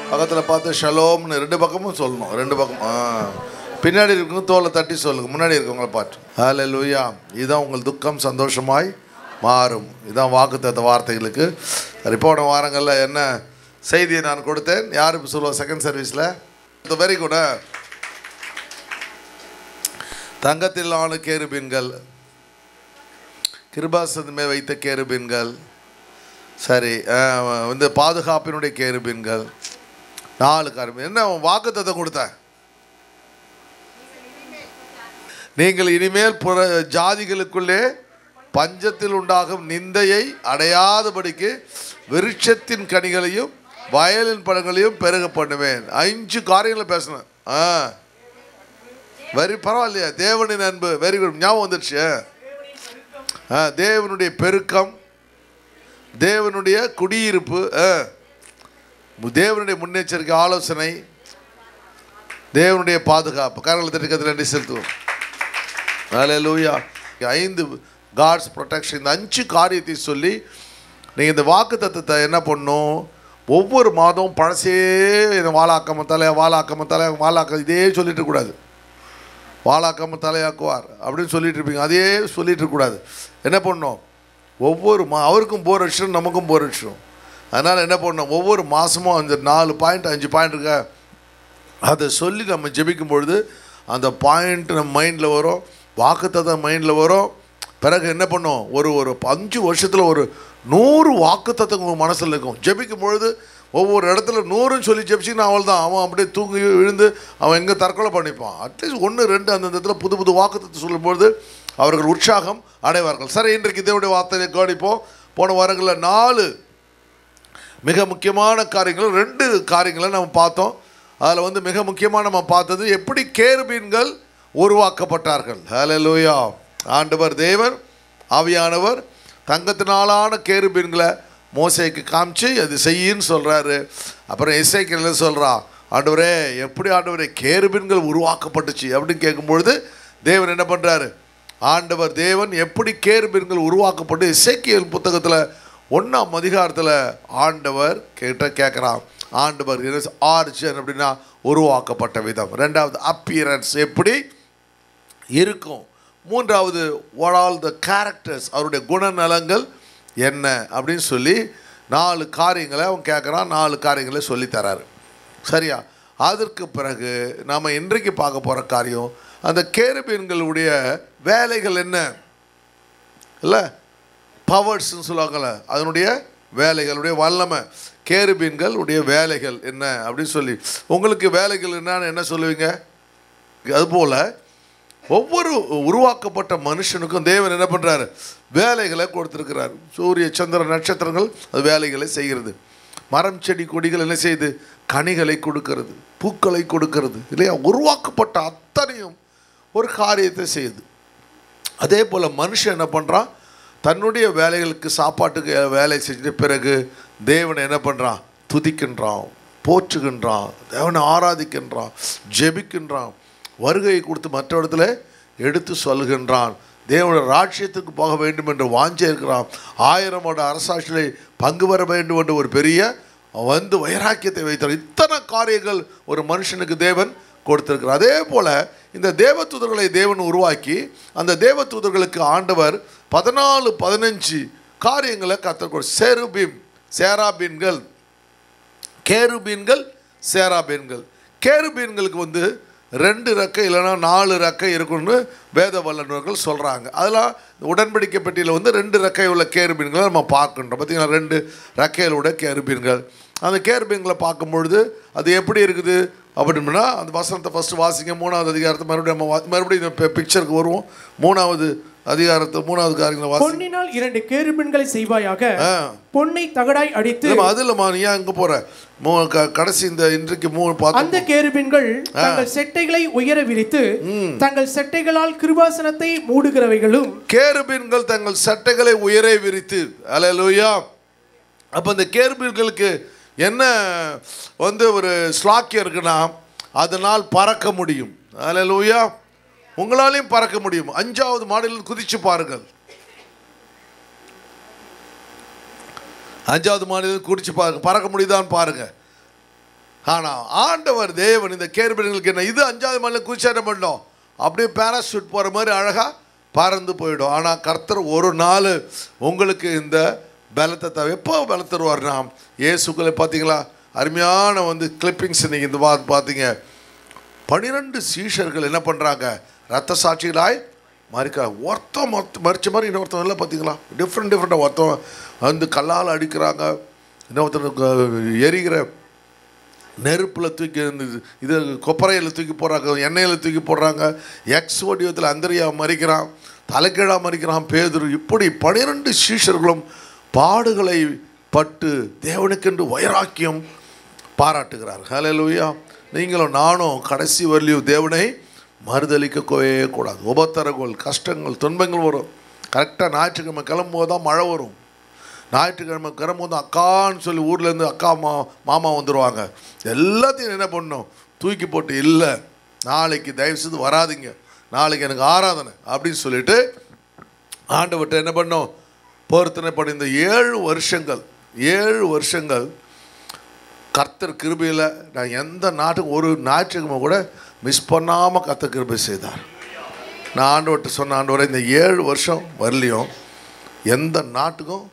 பக்கத்தில் பார்த்து ஷலோம்னு 2 பக்கமும் சொல்லணும். 2 பக்கம். பின்னாடி இருக்கவங்க தோலை தட்டி சொல்லுங்க, முன்னாடி இருக்கவங்கள பார்த்து. ஹல்லேலூயா. இதுதான் உங்கள் துக்கம் சந்தோஷமாய் மாறும். இதுதான் வாக்குத்தத்த வார்த்தைகளுக்கு. போன வாரங்களில் என்ன செய்தியை நான் கொடுத்தேன், யார் இப்போ சொல்லுவோம் செகண்ட் சர்வீஸில்? Very good. தங்கத்தில் ஆன கேருபீன்கள், கிருபாசனமே வைத்த கேருபீன்கள், சரி வந்து பாதுகாப்பினுடைய கேருபீன்கள், 4 காரியம். என்ன வாக்குத்தத்தம் கொடுத்தேன்? நீங்கள் இனிமேல் ஜாதிகளுக்குள்ளே பஞ்சத்தில் உண்டாகும் நிந்தையை அடையாதபடிக்கு விருட்சத்தின் கனிகளையும் வயலின் பழங்களையும் பெருக பண்ணுவேன். 5 காரியங்களை பேசணும். வெரி பரவாயில்லையா? தேவனின் அன்பு, வெரி குட், ஞாபகம் வந்துடுச்சு. தேவனுடைய பெருக்கம், தேவனுடைய குடியிருப்பு, தேவனுடைய முன்னெச்சரிக்கை ஆலோசனை, தேவனுடைய பாதுகாப்பு. கரங்களை தட்டி நன்றி செலுத்துவோம். ஹல்லேலூயா. 5 காட்ஸ் ப்ரொடெக்ஷன். இந்த 5 காரியத்தை சொல்லி நீங்கள் இந்த வாக்கு தத்தத்தை என்ன பண்ணணும்? ஒவ்வொரு மாதமும் பழசே வாழாக்காம வாழாக்க இதே சொல்லிட்டு இருக்கக்கூடாது. வாழாக்காம தலையாக்குவார் அப்படின்னு சொல்லிட்டு இருப்பீங்க, அதே சொல்லிட்டு இருக்கக்கூடாது. என்ன பண்ணணும்? ஒவ்வொரு அவருக்கும் போர் அடிச்சிடும், நமக்கும் போர் அடிச்சிடும். அதனால் என்ன பண்ணணும்? ஒவ்வொரு மாதமும் அந்த 4 பாயிண்ட் 5 பாயிண்ட் இருக்க அதை சொல்லி நம்ம ஜெபிக்கும் பொழுது அந்த பாயிண்ட் நம்ம மைண்டில் வரும், வாக்குத்தத்தம் மைண்டில் வரும். பிறகு என்ன பண்ணோம்? ஒரு 5 வருஷத்தில் ஒரு 100 வாக்குத்தத்தம் உங்கள் மனசில் இருக்கும். ஜெபிக்கும் பொழுது ஒவ்வொரு இடத்துல 100ன்னு சொல்லி ஜெபிச்சிங்கன்னா அவள் தான் அவன் அப்படியே தூங்கி விழுந்து அவன் எங்கே தற்கொலை பண்ணிப்பான். அட்லீஸ்ட் 1 2 அந்த இடத்துல புது வாக்குத்தத்தை சொல்லும்பொழுது அவர்கள் உற்சாகம் அடைவார்கள். சரி, இன்றைக்கு இதனுடைய வார்த்தையை கவனிப்போம். போன வாரங்களில் 4 மிக முக்கியமான காரியங்கள், 2 காரியங்களை நம்ம பார்த்தோம். அதில் வந்து மிக முக்கியமாக நம்ம பார்த்தது எப்படி கேருபீன்கள் உருவாக்கப்பட்டார்கள். ஹல்லேலூயா. ஆண்டவர் தேவன் ஆவியானவர் தங்கத்தினாலான கேருபீன்களை மோசேக்கு காமிச்சு அது செய்யின்னு சொல்கிறாரு. அப்புறம் எசேக்கியேல் சொல்கிறா, ஆண்டவரே எப்படி ஆண்டவரே கேருபீன்கள் உருவாக்கப்பட்டுச்சு அப்படின்னு கேட்கும்பொழுது தேவன் என்ன பண்ணுறாரு? ஆண்டவர் தேவன் எப்படி கேருபீன்கள் உருவாக்கப்பட்டு எசேக்கியேல் புத்தகத்தில் 1ஆம் அதிகாரத்தில் ஆண்டவர் கேட்குறான். ஆண்டவர் ஆரிஜின் அப்படின்னா உருவாக்கப்பட்ட விதம். 2வது அப்பியரன்ஸ் எப்படி இருக்கும். 3வது வாட் ஆல் த கேரக்டர்ஸ், அவருடைய குணநலங்கள் என்ன அப்படின்னு சொல்லி 4 காரியங்களை அவன் கேட்குறான். 4 காரியங்களை சொல்லித்தராரு. சரியா? அதற்கு பிறகு நாம் இன்றைக்கு பார்க்க போகிற காரியம் அந்த கேருபீன்களுடைய வேலைகள் என்ன இல்லை, பவர்ஸ்ன்னு சொல்லுவாங்கள்ல, அதனுடைய வேலைகளுடைய வல்லமை, கேருபீன்களுடைய வேலைகள் என்ன அப்படின்னு சொல்லி. உங்களுக்கு வேலைகள் என்னன்னு என்ன சொல்லுவீங்க? அதுபோல் ஒவ்வொரு உருவாக்கப்பட்ட மனுஷனுக்கும் தேவன் என்ன பண்ணுறாரு? வேலைகளை கொடுத்துருக்கிறார். சூரிய சந்திர நட்சத்திரங்கள் அது வேலைகளை செய்கிறது. மரம் செடி கொடிகள் என்ன செய்யுது? கனிகளை கொடுக்கிறது, பூக்களை கொடுக்கிறது இல்லையா? உருவாக்கப்பட்ட அத்தனையும் ஒரு காரியத்தை செய்யுது. அதே போல் மனுஷன் என்ன பண்ணுறான்? தன்னுடைய வேலைகளுக்கு சாப்பாட்டுக்கு வேலை செஞ்சுட்டு பிறகு தேவனை என்ன பண்ணுறான்? துதிக்கின்றான், போற்றுகின்றான், தேவனை ஆராதிக்கின்றான், ஜெபிக்கின்றான், வருகையை கொடுத்து மற்ற இடத்துல எடுத்து சொல்கின்றான், தேவனுடைய ராஜ்யத்துக்கு போக வேண்டும் என்று வாஞ்சை இருக்கிறான், 1000 வருட அரசாட்சியை பங்கு வர வேண்டும் என்று ஒரு பெரிய வந்து வைராக்கியத்தை வைத்தார். இத்தனை காரியங்கள் ஒரு மனுஷனுக்கு தேவன் கொடுத்திருக்கிறார். அதே போல் இந்த தேவதூதர்களை தேவன் உருவாக்கி அந்த தேவதூதர்களுக்கு ஆண்டவர் 14-15 காரியங்களை கற்றுக் சேருபீம் சேராபீன்கள், கேருபீன்கள், சேராபீன்கள். கேருபீன்களுக்கு வந்து 2 ரெக்கை இல்லைன்னா 4 ரெக்கை இருக்குன்னு வேத வல்லுநர்கள் சொல்கிறாங்க. அதெல்லாம் உடன்படிக்கை பெட்டியில் வந்து 2 ரெக்கை உள்ள கேருபீன்களை நம்ம பார்க்கின்றோம். பார்த்திங்கன்னா 2 ரெக்கைகளோட கேருபீன்கள். அந்த கேருபீன்களை பார்க்கும்பொழுது அது எப்படி இருக்குது அப்படின்னா அந்த வசனத்தை ஃபஸ்ட்டு வாசிங்க. 3ஆவது அதிகாரத்தை மறுபடியும் இந்த பிக்சருக்கு வருவோம். 3ஆவது அதிகாரத்தை 3வது காரியங்களை பொன்னினால் 2 கேருபீன்களை செய்வாயாக, பொன்னை தகடாய் அடித்து. அதில் நீ அங்கே போற கடைசி இந்த இன்றைக்கு 3 பார்த்து அந்த கேருபீன்கள் தங்கள் செட்டைகளை உயர விரித்து தங்கள் செட்டைகளால் கிருபாசனத்தை மூடுகிறவைகளும். கேருபீன்கள் தங்கள் சட்டைகளை உயர விரித்து. அல்லேலூயா. அப்போ இந்த கேருபீன்களுக்கு என்ன வந்து ஒரு ஸ்லாக்கியம் இருக்குன்னா அதனால் பறக்க முடியும். அல்லேலூயா. உங்களாலையும் பறக்க முடியும். 5வது மாடியில் குதிச்சு பாருங்கள். 5வது மாடியில் குதிச்சு பாருங்க, பறக்க முடியுதான்னு பாருங்க. ஆனால் ஆண்டவர் தேவன் இந்த கேருபீன்களுக்கு என்ன, இது 5வது மலையில் குதிச்சா என்ன பண்ணோம், அப்படியே பேராஷூட் போகிற மாதிரி அழகாக பறந்து போயிடும். ஆனால் கர்த்தர் ஒரு நாள் உங்களுக்கு இந்த பலத்தை எப்போ பலம் தருவார்னா, இயேசுக்களை பார்த்தீங்களா, அருமையான கிளிப்பிங்ஸ் நீங்கள் இந்த பார்த்தீங்க. 12 சீஷர்கள் என்ன பண்ணுறாங்க, ரத்த சாட்சிகளாய் மறிக்கிறாங்க. ஒருத்தன் மறிச்ச மாதிரி இன்னொருத்தன் எல்லாம் பார்த்தீங்களா, டிஃப்ரெண்ட்டாக ஒருத்தன் கல்லால் அடிக்கிறாங்க, இன்னொருத்தன் எரிகிற நெருப்பில் தூக்கி இது கொப்பரையில் தூக்கி போடுறாங்க, எண்ணெயில் தூக்கி போடுறாங்க. எக்ஸ் வடிவத்தில் அந்தரியா மறிக்கிறான், தலைக்கீழாக மறிக்கிறான் பேதுரு. இப்படி 12 சீஷர்களும் பாடுகளை பட்டு தேவனுக்கென்று வைராக்கியம் பாராட்டுகிறார். ஹல்லேலூயா. நீங்களும் நானும் கடைசி வரலையும் தேவனை மறுதளிக்கவே கூடாது. உபத்திரங்கள், கஷ்டங்கள், துன்பங்கள் வரும். கரெக்டாக ஞாயிற்றுக்கிழமை கிளம்பும்போது தான் மழை வரும். ஞாயிற்றுக்கிழமை கிளம்பும்போது அக்கான்னு சொல்லி ஊர்லேருந்து அக்கா மாமா வந்துடுவாங்க. எல்லாத்தையும் என்ன பண்ணணும், தூக்கி போட்டு, இல்லை நாளைக்கு தயவுசெய்து வராதிங்க, நாளைக்கு எனக்கு ஆராதனை அப்படின்னு சொல்லிட்டு ஆண்டவர்கிட்ட என்ன பண்ணோம், பொருத்தனை பண்ணி இந்த 7 வருஷங்கள் கர்த்தர் கிருபையில் நான் எந்த நாட்டுக்கும் ஒரு ஞாயிற்றுக்கிழமை கூட மிஸ் பண்ணாமல் கர்த்தர் கிருபை செய்தார். நான் ஆண்டவர்கிட்ட சொன்ன, ஆண்டவரை இந்த 7 வருஷம் வரலையும் எந்த நாட்டுக்கும்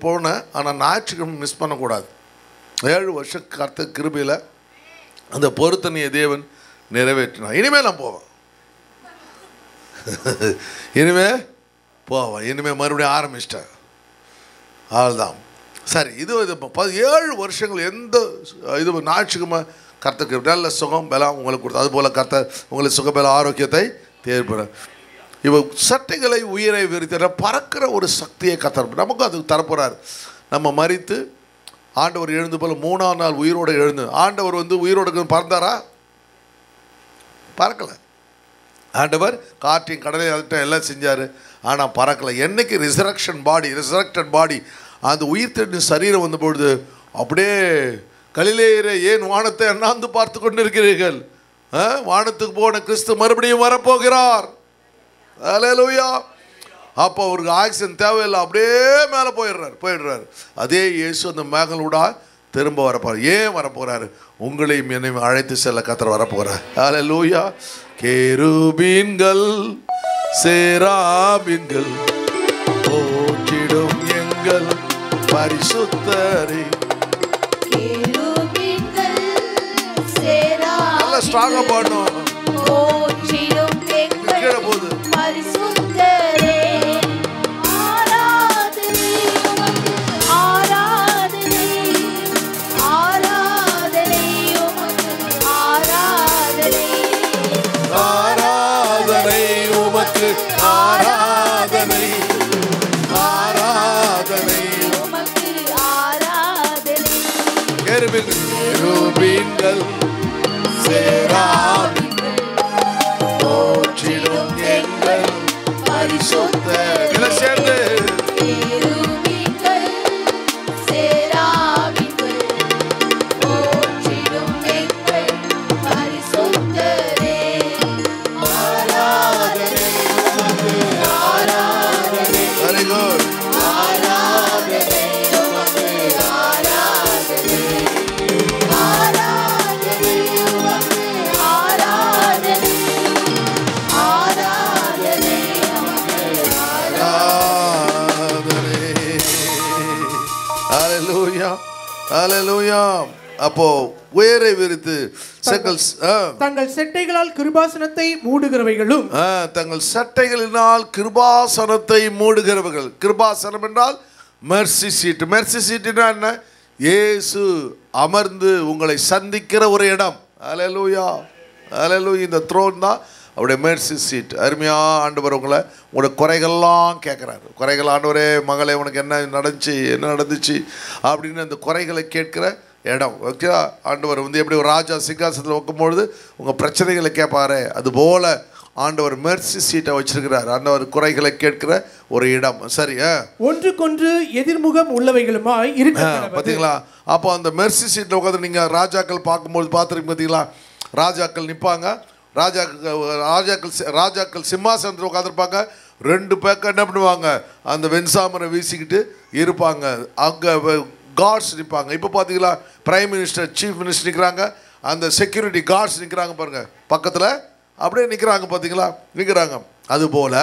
போனேன், ஆனால் ஞாயிற்றுக்கிழமை மிஸ் பண்ணக்கூடாது. 7 வருஷம் கர்த்தர் கிருபையில் அந்த பொருத்தனையை தேவன் நிறைவேற்றினார். இனிமேல் நான் போவேன், இனிமேல் மறுபடியும் ஆரம்பிச்சிட்டேன். அதுதான் சரி. இது 7 வருஷங்கள் எந்த இது ஞாயிற்றுக்கிழமை கர்த்தருக்கு நல்ல சுகம் பலம் உங்களுக்கு கொடுத்து, அதுபோல் கர்த்தர் உங்களுக்கு சுகபல ஆரோக்கியத்தை தேர்வுற. இவ சட்டைகளை உயிரை விரித்த பறக்கிற ஒரு சக்தியை கர்த்தர் நமக்கு அதுக்கு தரப்போகிறார். நம்ம மரித்து ஆண்டவர் எழுந்து போல 3ஆம் நாள் உயிரோடு எழுந்து, ஆண்டவர் உயிரோடு பறந்தாரா? பறக்கலை. ஆண்டவர் காற்றையும் கடலை அதட்ட எல்லாம் செஞ்சார், ஆனால் பறக்கலை. என்னைக்கு ரிசரக்டட் பாடி அந்த உயிர் தெளிந்த சரீரம் வந்த பொழுது அப்படியே கலிலேயரே ஏன் வானத்தை அண்ணாந்து பார்த்து கொண்டிருக்கிறீர்கள், வானத்துக்கு போன கிறிஸ்து மறுபடியும் வரப்போகிறார். ஹல்லேலூயா. அப்போ அவருக்கு ஆக்சிஜன் தேவையில்லை, அப்படியே மேலே போயிடுறாரு. அதே இயேசு அந்த மேகலூடா திரும்ப வரப்போகிறார். ஏன் வரப்போகிறாரு? உங்களையும் என்னையும் அழைத்து செல்ல கர்த்தர் வரப்போகிறார். ஹல்லேலூயா. கேருபீன்கள் சேராபீன்கள் போற்றிடும் எங்கள் பரிசுத்தரே. நல்லா ஸ்ட்ராங்கா பாடணும். கீழே போகுது. கேருபீன்கள் சேராபீன்கள் போற்றிடும் எங்கள் பரிசுத்தரே. இதை சேர்ந்து கேருபீன்கள் சேராபீன்கள் போற்றிடும் எங்கள் பரிசுத்தரே. ஆராதனை ஆராதனை. Very good. ஆராதனை உமக்கு ஆராதனை. ஹல்லேலூயா. அப்போ உயரை விரித்து தங்கள் சட்டைகளால் கிருபாசனத்தை மூடுகிறவைகளும், தங்கள் சட்டைகளினால் கிருபாசனத்தை மூடுகிறவர்கள். கிருபாசனம் என்றால் மெர்சி சீட். மெர்சி சீட்னா என்ன? இயேசு அமர்ந்து உங்களை சந்திக்கிற ஒரு இடம். ஹல்லேலூயா. ஹல்லேலூயா. இந்த த்ரோன் தான் அவருடைய மெர்சி சீட். அருமையாக ஆண்டவர் உங்களோட குறைகள்லாம் கேட்குறாரு. குறைகள், ஆண்டவரே மகளே உனக்கு என்ன நடந்துச்சு அப்படின்னு அந்த குறைகளை கேட்குற இடம். ஓகே. ஆண்டவர் எப்படி ஒரு ராஜா சிங்காசனத்தில் வைக்கும்பொழுது உங்கள் பிரச்சனைகளை கேட்பாரு, அதுபோல் ஆண்டவர் மெர்சி சீட்டை வச்சிருக்கிறார். ஆண்டவர் குறைகளை கேட்கிற ஒரு இடம். சரி. ஒன்றுக்கொன்று எதிர்முகம் உள்ளவைகளுமாய் இருக்கிறது. பார்த்தீங்களா? அப்போ அந்த மெர்சி சீட்டில் உட்காந்து நீங்கள் ராஜாக்கள் பார்க்கும்போது பார்த்துருக்கீங்க. பார்த்தீங்களா? ராஜாக்கள் நிற்பாங்க. ராஜாக்கள் சிம்மாசனத்தில் உட்காந்துருப்பாங்க. 2 பேக்க என்ன பண்ணுவாங்க? அந்த வெண்சாமரை வீசிக்கிட்டு இருப்பாங்க. அங்கே கார்ட்ஸ் நிற்பாங்க. இப்போ பார்த்தீங்களா, பிரைம் மினிஸ்டர், சீஃப் மினிஸ்டர் நிற்கிறாங்க, அந்த செக்யூரிட்டி கார்ட்ஸ் நிற்கிறாங்க பாருங்க, பக்கத்தில் அப்படியே நிற்கிறாங்க, பார்த்தீங்களா, நிற்கிறாங்க. அதுபோல்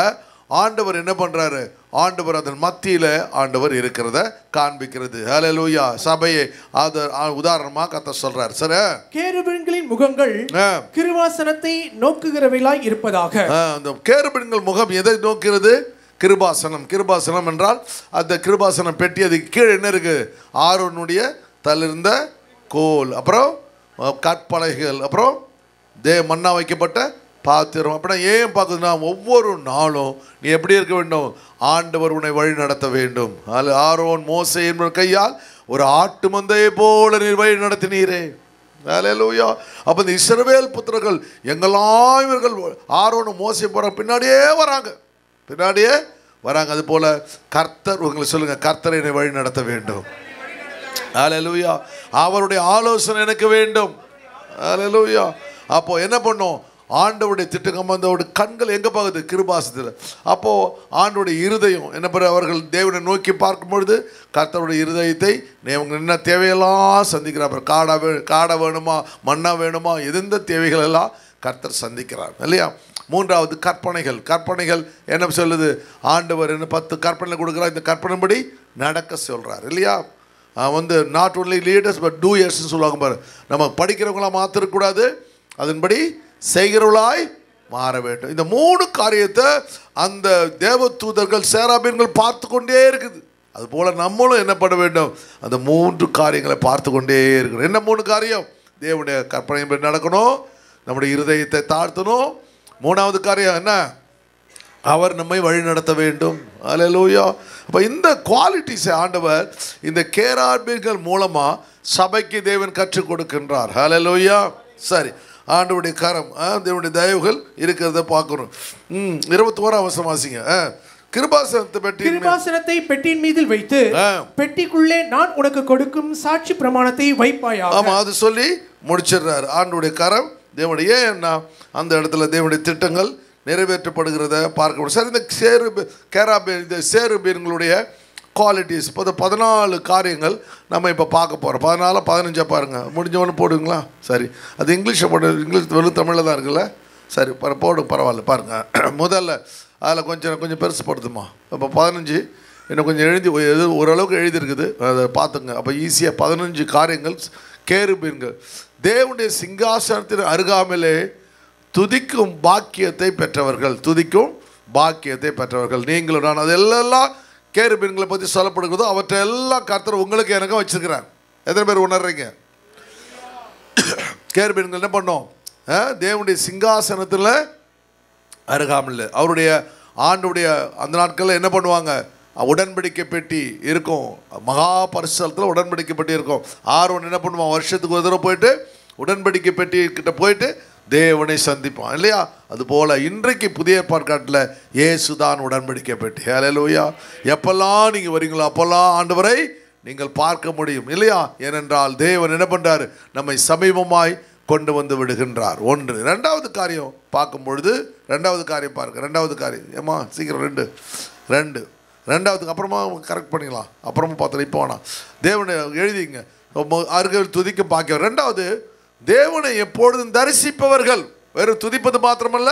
ஆண்டவர் என்ன பண்ணுறாரு, ஆண்டவர் அதன் மத்தியில் ஆண்டவர் இருக்கிறத காண்பிக்கிறது. ஹல்லேலூயா. சபையை அது உதாரணமாக கர்த்தர் சொல்றார். சரி, கேருபீன்களின் முகங்கள் கிருபாசனத்தை நோக்குகிறவைகளாய் இருப்பதாக. அந்த கேருபீன்கள் முகம் எதை நோக்கிறது? கிருபாசனம். கிருபாசனம் என்றால் அந்த கிருபாசனம் பெட்டி, அதுக்கு கீழே என்ன இருக்கு? ஆரோனுடைய தலிர்ந்த கோல், அப்புறம் கற்பலகைகள், அப்புறம் மண்ணா வைக்கப்பட்ட பாத்திரம். அப்படின்னா ஏன் பார்க்குதுன்னா, ஒவ்வொரு நாளும் நீ எப்படி இருக்க வேண்டும்? ஆண்டவர் உன்னை வழி நடத்த வேண்டும். ஆரோன் மோசே என்பவர் கையால் ஒரு ஆட்டு மந்தையை போல நீர் வழி நடத்தினீரே. ஹல்லேலூயா. அப்போ இந்த இஸ்ரவேல் புத்திரர்கள் எங்கெல்லாம் இவர்கள் ஆரோனும் மோசே போகிற பின்னாடியே வராங்க, பின்னாடியே வராங்க. அது போல கர்த்தர், உங்களை சொல்லுங்க, கர்த்தரை என்னை வழி நடத்த வேண்டும். ஹல்லேலூயா. அவருடைய ஆலோசனை எனக்கு வேண்டும். ஹல்லேலூயா. அப்போ என்ன பண்ணும்? ஆண்டவருடைய திட்டம், அந்த கண்கள் எங்கே பார்க்குது? கிருபாசத்தில். அப்போது ஆண்டவருடைய இருதயம் என்ன பண்ண, அவர்கள் தேவனை நோக்கி பார்க்கும் பொழுது கர்த்தருடைய இருதயத்தை அவங்க என்ன தேவையெல்லாம் சந்திக்கிறார். காடை வேணுமா, மண்ணா வேணுமா, எந்த தேவைகள் எல்லாம் கர்த்தர் சந்திக்கிறார் இல்லையா? மூன்றாவது கற்பனைகள். கற்பனைகள் என்ன சொல்லுது? ஆண்டவர் என்ன 10 கற்பனை கொடுக்குறார், இந்த கற்பனைப்படி நடக்க சொல்கிறார் இல்லையா? வந்து நாட் ஒன்லி லீடர்ஸ் பட் டூயர்ஸ்ன்னு சொல்லுவாங்க பாரு. நம்ம படிக்கிறவங்களாம் மாற்றக்கூடாது, அதன்படி செய்கிறவளாய் மாற வேண்டும். இந்த 3 காரியத்தை அந்த தேவ தூதர்கள், சேராபீன்கள் பார்த்து கொண்டே இருக்குது. அதுபோல் நம்மளும் என்ன பண்ண வேண்டும்? அந்த 3 காரியங்களை பார்த்து கொண்டே இருக்கணும். என்ன 3 காரியம்? தேவனுடைய கற்பனை நடக்கணும், நம்முடைய இருதயத்தை தாழ்த்தணும். 3வது காரியம் என்ன? அவர் நம்மை வழி நடத்த வேண்டும். ஹல்லேலூயா. அப்போ இந்த குவாலிட்டிஸை ஆண்டவர் இந்த கேராபீன்கள் மூலமாக சபைக்கு தேவன் கற்றுக் கொடுக்கின்றார். ஹல்லேலூயா. சரி, ஆண்டவருடைய கரம், தேவனுடைய தயவுகள் இருக்கிறத பார்க்கணும். 21ஆம் வசனம் வாசிங்க. கிருபாசனத்தை பெட்டியின் மீது வைத்து பெட்டிக்குள்ளே நான் உனக்கு கொடுக்கும் சாட்சி பிரமாணத்தை வைப்பாயாக. ஆமா, அது சொல்லி முடிச்சிடுறாரு. ஆண்டவருடைய கரம், தேவனுடைய என்ன, அந்த இடத்துல தேவனுடைய திட்டங்கள் நிறைவேற்றப்படுகிறத பார்க்க முடியும். சரி, இந்த சேருபீன்களுடைய குவாலிட்டிஸ் இப்போ 14 காரியங்கள் நம்ம இப்போ பார்க்க போகிறோம். 14 15 பாருங்கள், முடிஞ்சவொன்னு போடுங்களா? சரி, அது இங்கிலீஷில் போடு, இங்கிலீஷ் வெறும் தமிழில் தான் இருக்குல்ல? சரி, போடு, பரவாயில்ல. பாருங்கள், முதல்ல அதில் கொஞ்சம் பெருசு படுத்துமா. இப்போ 15 இன்னும் கொஞ்சம் எழுதி ஓரளவுக்கு எழுதியிருக்குது, அதை பார்த்துங்க. அப்போ ஈஸியாக 15 காரியங்கள். கேருபீன்கள் தேவனுடைய சிங்காசனத்தின் அருகாமலே துதிக்கும் பாக்கியத்தை பெற்றவர்கள். துதிக்கும் பாக்கியத்தை பெற்றவர்கள் நீங்களும் நான். அதெல்லாம் கேருபீன்களை பற்றி சொல்லப்படுகிறதோ அவற்றை எல்லாம் கர்த்தர் உங்களுக்கு எனக்கும் வச்சிருக்கிறார். எத்தனை பேர் உணர்றீங்க? கேருபீன்கள் என்ன பண்ணோம்? தேவனுடைய சிங்காசனத்தில் அருகாமல் அவருடைய ஆண்டுடைய அந்த நாட்களில் என்ன பண்ணுவாங்க? உடன்படிக்கை பெட்டி இருக்கும், மகா பரிசுத்தலத்தில் உடன்படிக்கை பெட்டி இருக்கும். ஆரோன் என்ன பண்ணுவான்? வருஷத்துக்கு ஒரு தடவை போயிட்டு உடன்படிக்கை பெட்டி கிட்ட போயிட்டு தேவனை சந்திப்பான் இல்லையா? அதுபோல் இன்றைக்கு புதிய ஏற்பாட்டில் இயேசுதான் உடன்படிக்கை பெட்டி. ஹல்லேலூயா. எப்பெல்லாம் நீங்கள் வரீங்களோ அப்போல்லாம் ஆண்டவரை நீங்கள் பார்க்க முடியும் இல்லையா? ஏனென்றால் தேவன் என்ன பண்ணுறாரு? நம்மை சமீபமாய் கொண்டு வந்து விடுகின்றார். 1. 2வது காரியம் பார்க்கும் பொழுது, 2வது காரியம் பாருங்க. 2வது காரியம் ஏமா சீக்கிரம் 2 2வது அப்புறமா கரெக்ட் பண்ணிக்கலாம், அப்புறமா பார்த்தலாம், இப்போ வேணாம். தேவனை எழுதிங்க, அருகில் துதிக்க பார்க்க. 2வது, தேவனை எப்பொழுதும் தரிசிப்பவர்கள். வெறும் துதிப்பது மாத்திரமல்ல,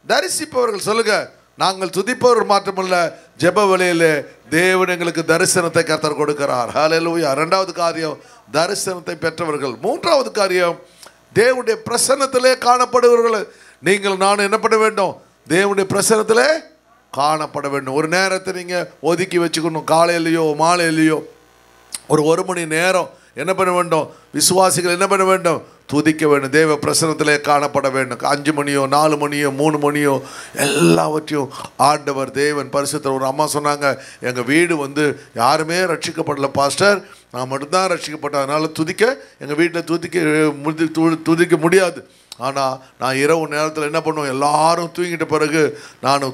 தரிசிப்பவர்கள். சொல்லுங்க, நாங்கள் துதிப்பவர்கள் மாத்திரமல்ல, ஜெப வேளையிலே தேவன் எங்களுக்கு தரிசனத்தை கர்த்தர் கொடுக்கிறார். ஹல்லேலூயா. 2வது காரியம் தரிசனத்தை பெற்றவர்கள். 3வது காரியம் தேவனுடைய பிரசன்னத்திலே காணப்படுபவர்கள். நீங்கள் நான் என்ன பண்ண வேண்டும்? தேவனுடைய பிரசன்னத்திலே காணப்பட வேண்டும். ஒரு நேரத்தை நீங்கள் ஒதுக்கி வச்சுக்கணும். காலையிலையோ மாலையிலையோ ஒரு மணி நேரம் என்ன பண்ண வேண்டும்? விசுவாசிகள் என்ன பண்ண வேண்டும்? துதிக்க வேண்டும், தேவ பிரசன்னத்திலே காணப்பட வேண்டும். 5 மணியோ 4 மணியோ 3 மணியோ எல்லாவற்றையும் ஆண்டவர் தேவன் பரிசுத்தர். ஒரு அம்மா சொன்னாங்க, எங்கள் வீடு யாருமே ரட்சிக்கப்படல பாஸ்டர், நான் மட்டும்தான் ரட்சிக்கப்பட்டேன், அதனால் எங்கள் வீட்டில் துதிக்க முடியாது. ஆனால் நான் இரவு நேரத்தில் என்ன பண்ணுவேன்? எல்லாரும் தூங்கிட்ட பிறகு நான்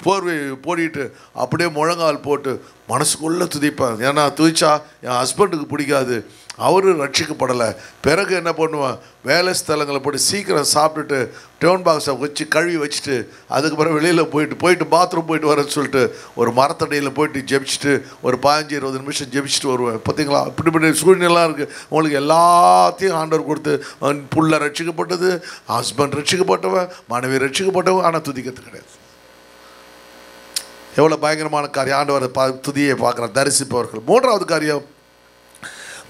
போர்வை போடிட்டு அப்படியே முழங்கால் போட்டு மனசுக்குள்ளே துதிப்பேன். ஏன்னா துதிச்சா என் ஹஸ்பண்டுக்கு பிடிக்காது, அவரு ரட்சிக்கப்படலை. பிறகு என்ன பண்ணுவான், வேலை ஸ்தலங்களை போய்ட்டு சீக்கிரம் சாப்பிட்டுட்டு டவுன் பாக்ஸை வச்சு கழுவி வச்சுட்டு அதுக்கப்புறம் வெளியில் போயிட்டு பாத்ரூம் போயிட்டு வரேன்னு சொல்லிட்டு ஒரு மரத்தடியில் போயிட்டு ஜெபிச்சுட்டு ஒரு 15-20 நிமிஷம் ஜெபிச்சுட்டு வருவேன். பார்த்தீங்களா, இப்படி சூழ்நிலாம் இருக்குது. உங்களுக்கு எல்லாத்தையும் ஆண்டவர் கொடுத்து புள்ள ரட்சிக்கப்பட்டது, ஹஸ்பண்ட் ரட்சிக்கப்பட்டவன், மனைவி ரட்சிக்கப்பட்டவன், ஆனால் துதிக்கிறது கிடையாது. எவ்வளோ பயங்கரமான காரியம். ஆண்டவர் துதியை பார்க்குறார் தரிசிப்பவர்கள். மூன்றாவது காரியம்,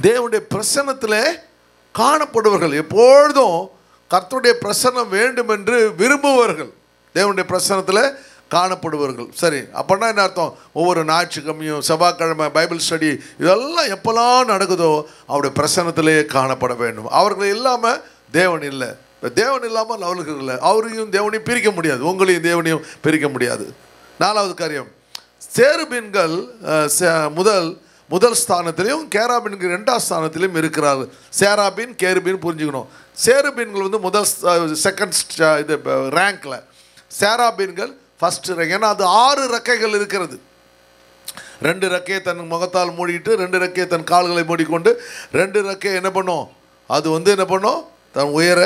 தேவனுடைய பிரசன்னத்தில் காணப்படுவர்கள். எப்பொழுதும் கர்த்தருடைய பிரசன்னம் வேண்டும் என்று விரும்புவர்கள், தேவனுடைய பிரசன்னத்தில் காணப்படுவர்கள். சரி, அப்படின்னா என்ன அர்த்தம்? ஒவ்வொரு ஞாயிற்றுக்கிழமையும் செவ்வாய்க்கிழமை பைபிள் ஸ்டடி இதெல்லாம் எப்போல்லாம் நடக்குதோ அவருடைய பிரசன்னத்திலே காணப்பட வேண்டும். அவர்கள் இல்லாமல் தேவன் இல்லை. தேவன் இல்லாமல் அவர்கள் இல்லை. அவரையும் தேவனையும் பிரிக்க முடியாது, உங்களையும் தேவனையும் பிரிக்க முடியாது. நாலாவது காரியம், சேருபீன்கள் முதல் ஸ்தானத்திலையும் கேராபீன்கள் 2ஆம் ஸ்தானத்திலையும் இருக்கிறார்கள். சேராபீன் கேருபீன் புரிஞ்சுக்கணும். சேருபீன்கள் முதல் செகண்ட் இது ரேங்கில், சேராபீன்கள் ஃபஸ்ட் ரேங்க். ஏன்னா அது 6 ரெக்கைகள் இருக்கிறது. 2 ரெக்கையை தன் முகத்தால் மூடிட்டு 2 ரெக்கையை தன் கால்களை மூடிக்கொண்டு 2 ரெக்கையை என்ன பண்ணும், அது என்ன பண்ணும், தன் உயர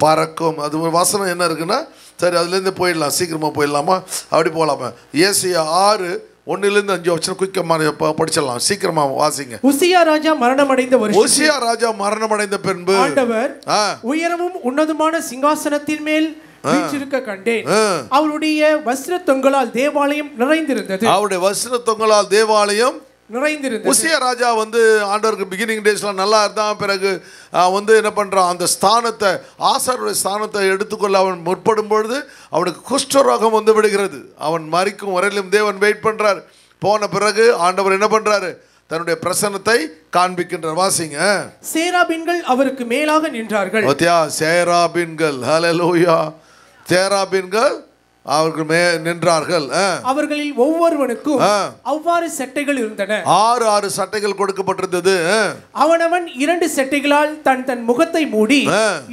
பறக்கும். அது ஒரு வசனம் என்ன இருக்குன்னா, சரி அதுலேருந்து போயிடலாம், சீக்கிரமாக போயிடலாமா, அப்படி போகலாமா. ஏசியா 6:1-5 வச்சனம் குயிக்கமாக படிச்சிடலாம், சீக்கிரமாக வாசிங்க. உசியா ராஜா மரணமடைந்த பின்பு ஆண்டவர் உயரமும் உன்னதமான சிங்காசனத்தின் மேல் வீற்றிருக்க கண்டேன். அவருடைய வஸ்திர தொங்கலால் தேவாலயம் நிறைந்திருந்தது. அவருடைய வஸ்திர தொங்கலால் தேவாலயம் நிறைந்திருந்தது. உசியா ராஜா ஆண்டவருக்கு பிகினிங் டேஸ்லாம் நல்லா இருந்தான். பிறகு என்ன பண்ணுறான், அந்த ஸ்தானத்தை, ஆசாருடைய ஸ்தானத்தை எடுத்துக்கொள்ள அவன் முற்படும் பொழுது அவனுக்கு குஷ்டரோகம் விடுகிறது. அவன் மரிக்கும் வரையிலும் தேவன் வெயிட் பண்ணுறார். போன பிறகு ஆண்டவர் என்ன பண்ணுறாரு, தன்னுடைய பிரசன்னத்தை காண்பிக்கின்றார். வாசிங்க. சேராபீன்கள் அவருக்கு மேலாக நின்றார்கள். சேராபீன்கள், ஹல்லேலூயா, சேராபீன்கள் அவர்கள் நின்றார்கள். அவர்களில் ஒவ்வொருவனுக்கும் அவ்வாறு சட்டைகள் இருந்தன. 6 சட்டைகள் கொடுக்கப்பட்டிருந்தது. அவனவன் 2 சட்டைகளால் தன் முகத்தை மூடி,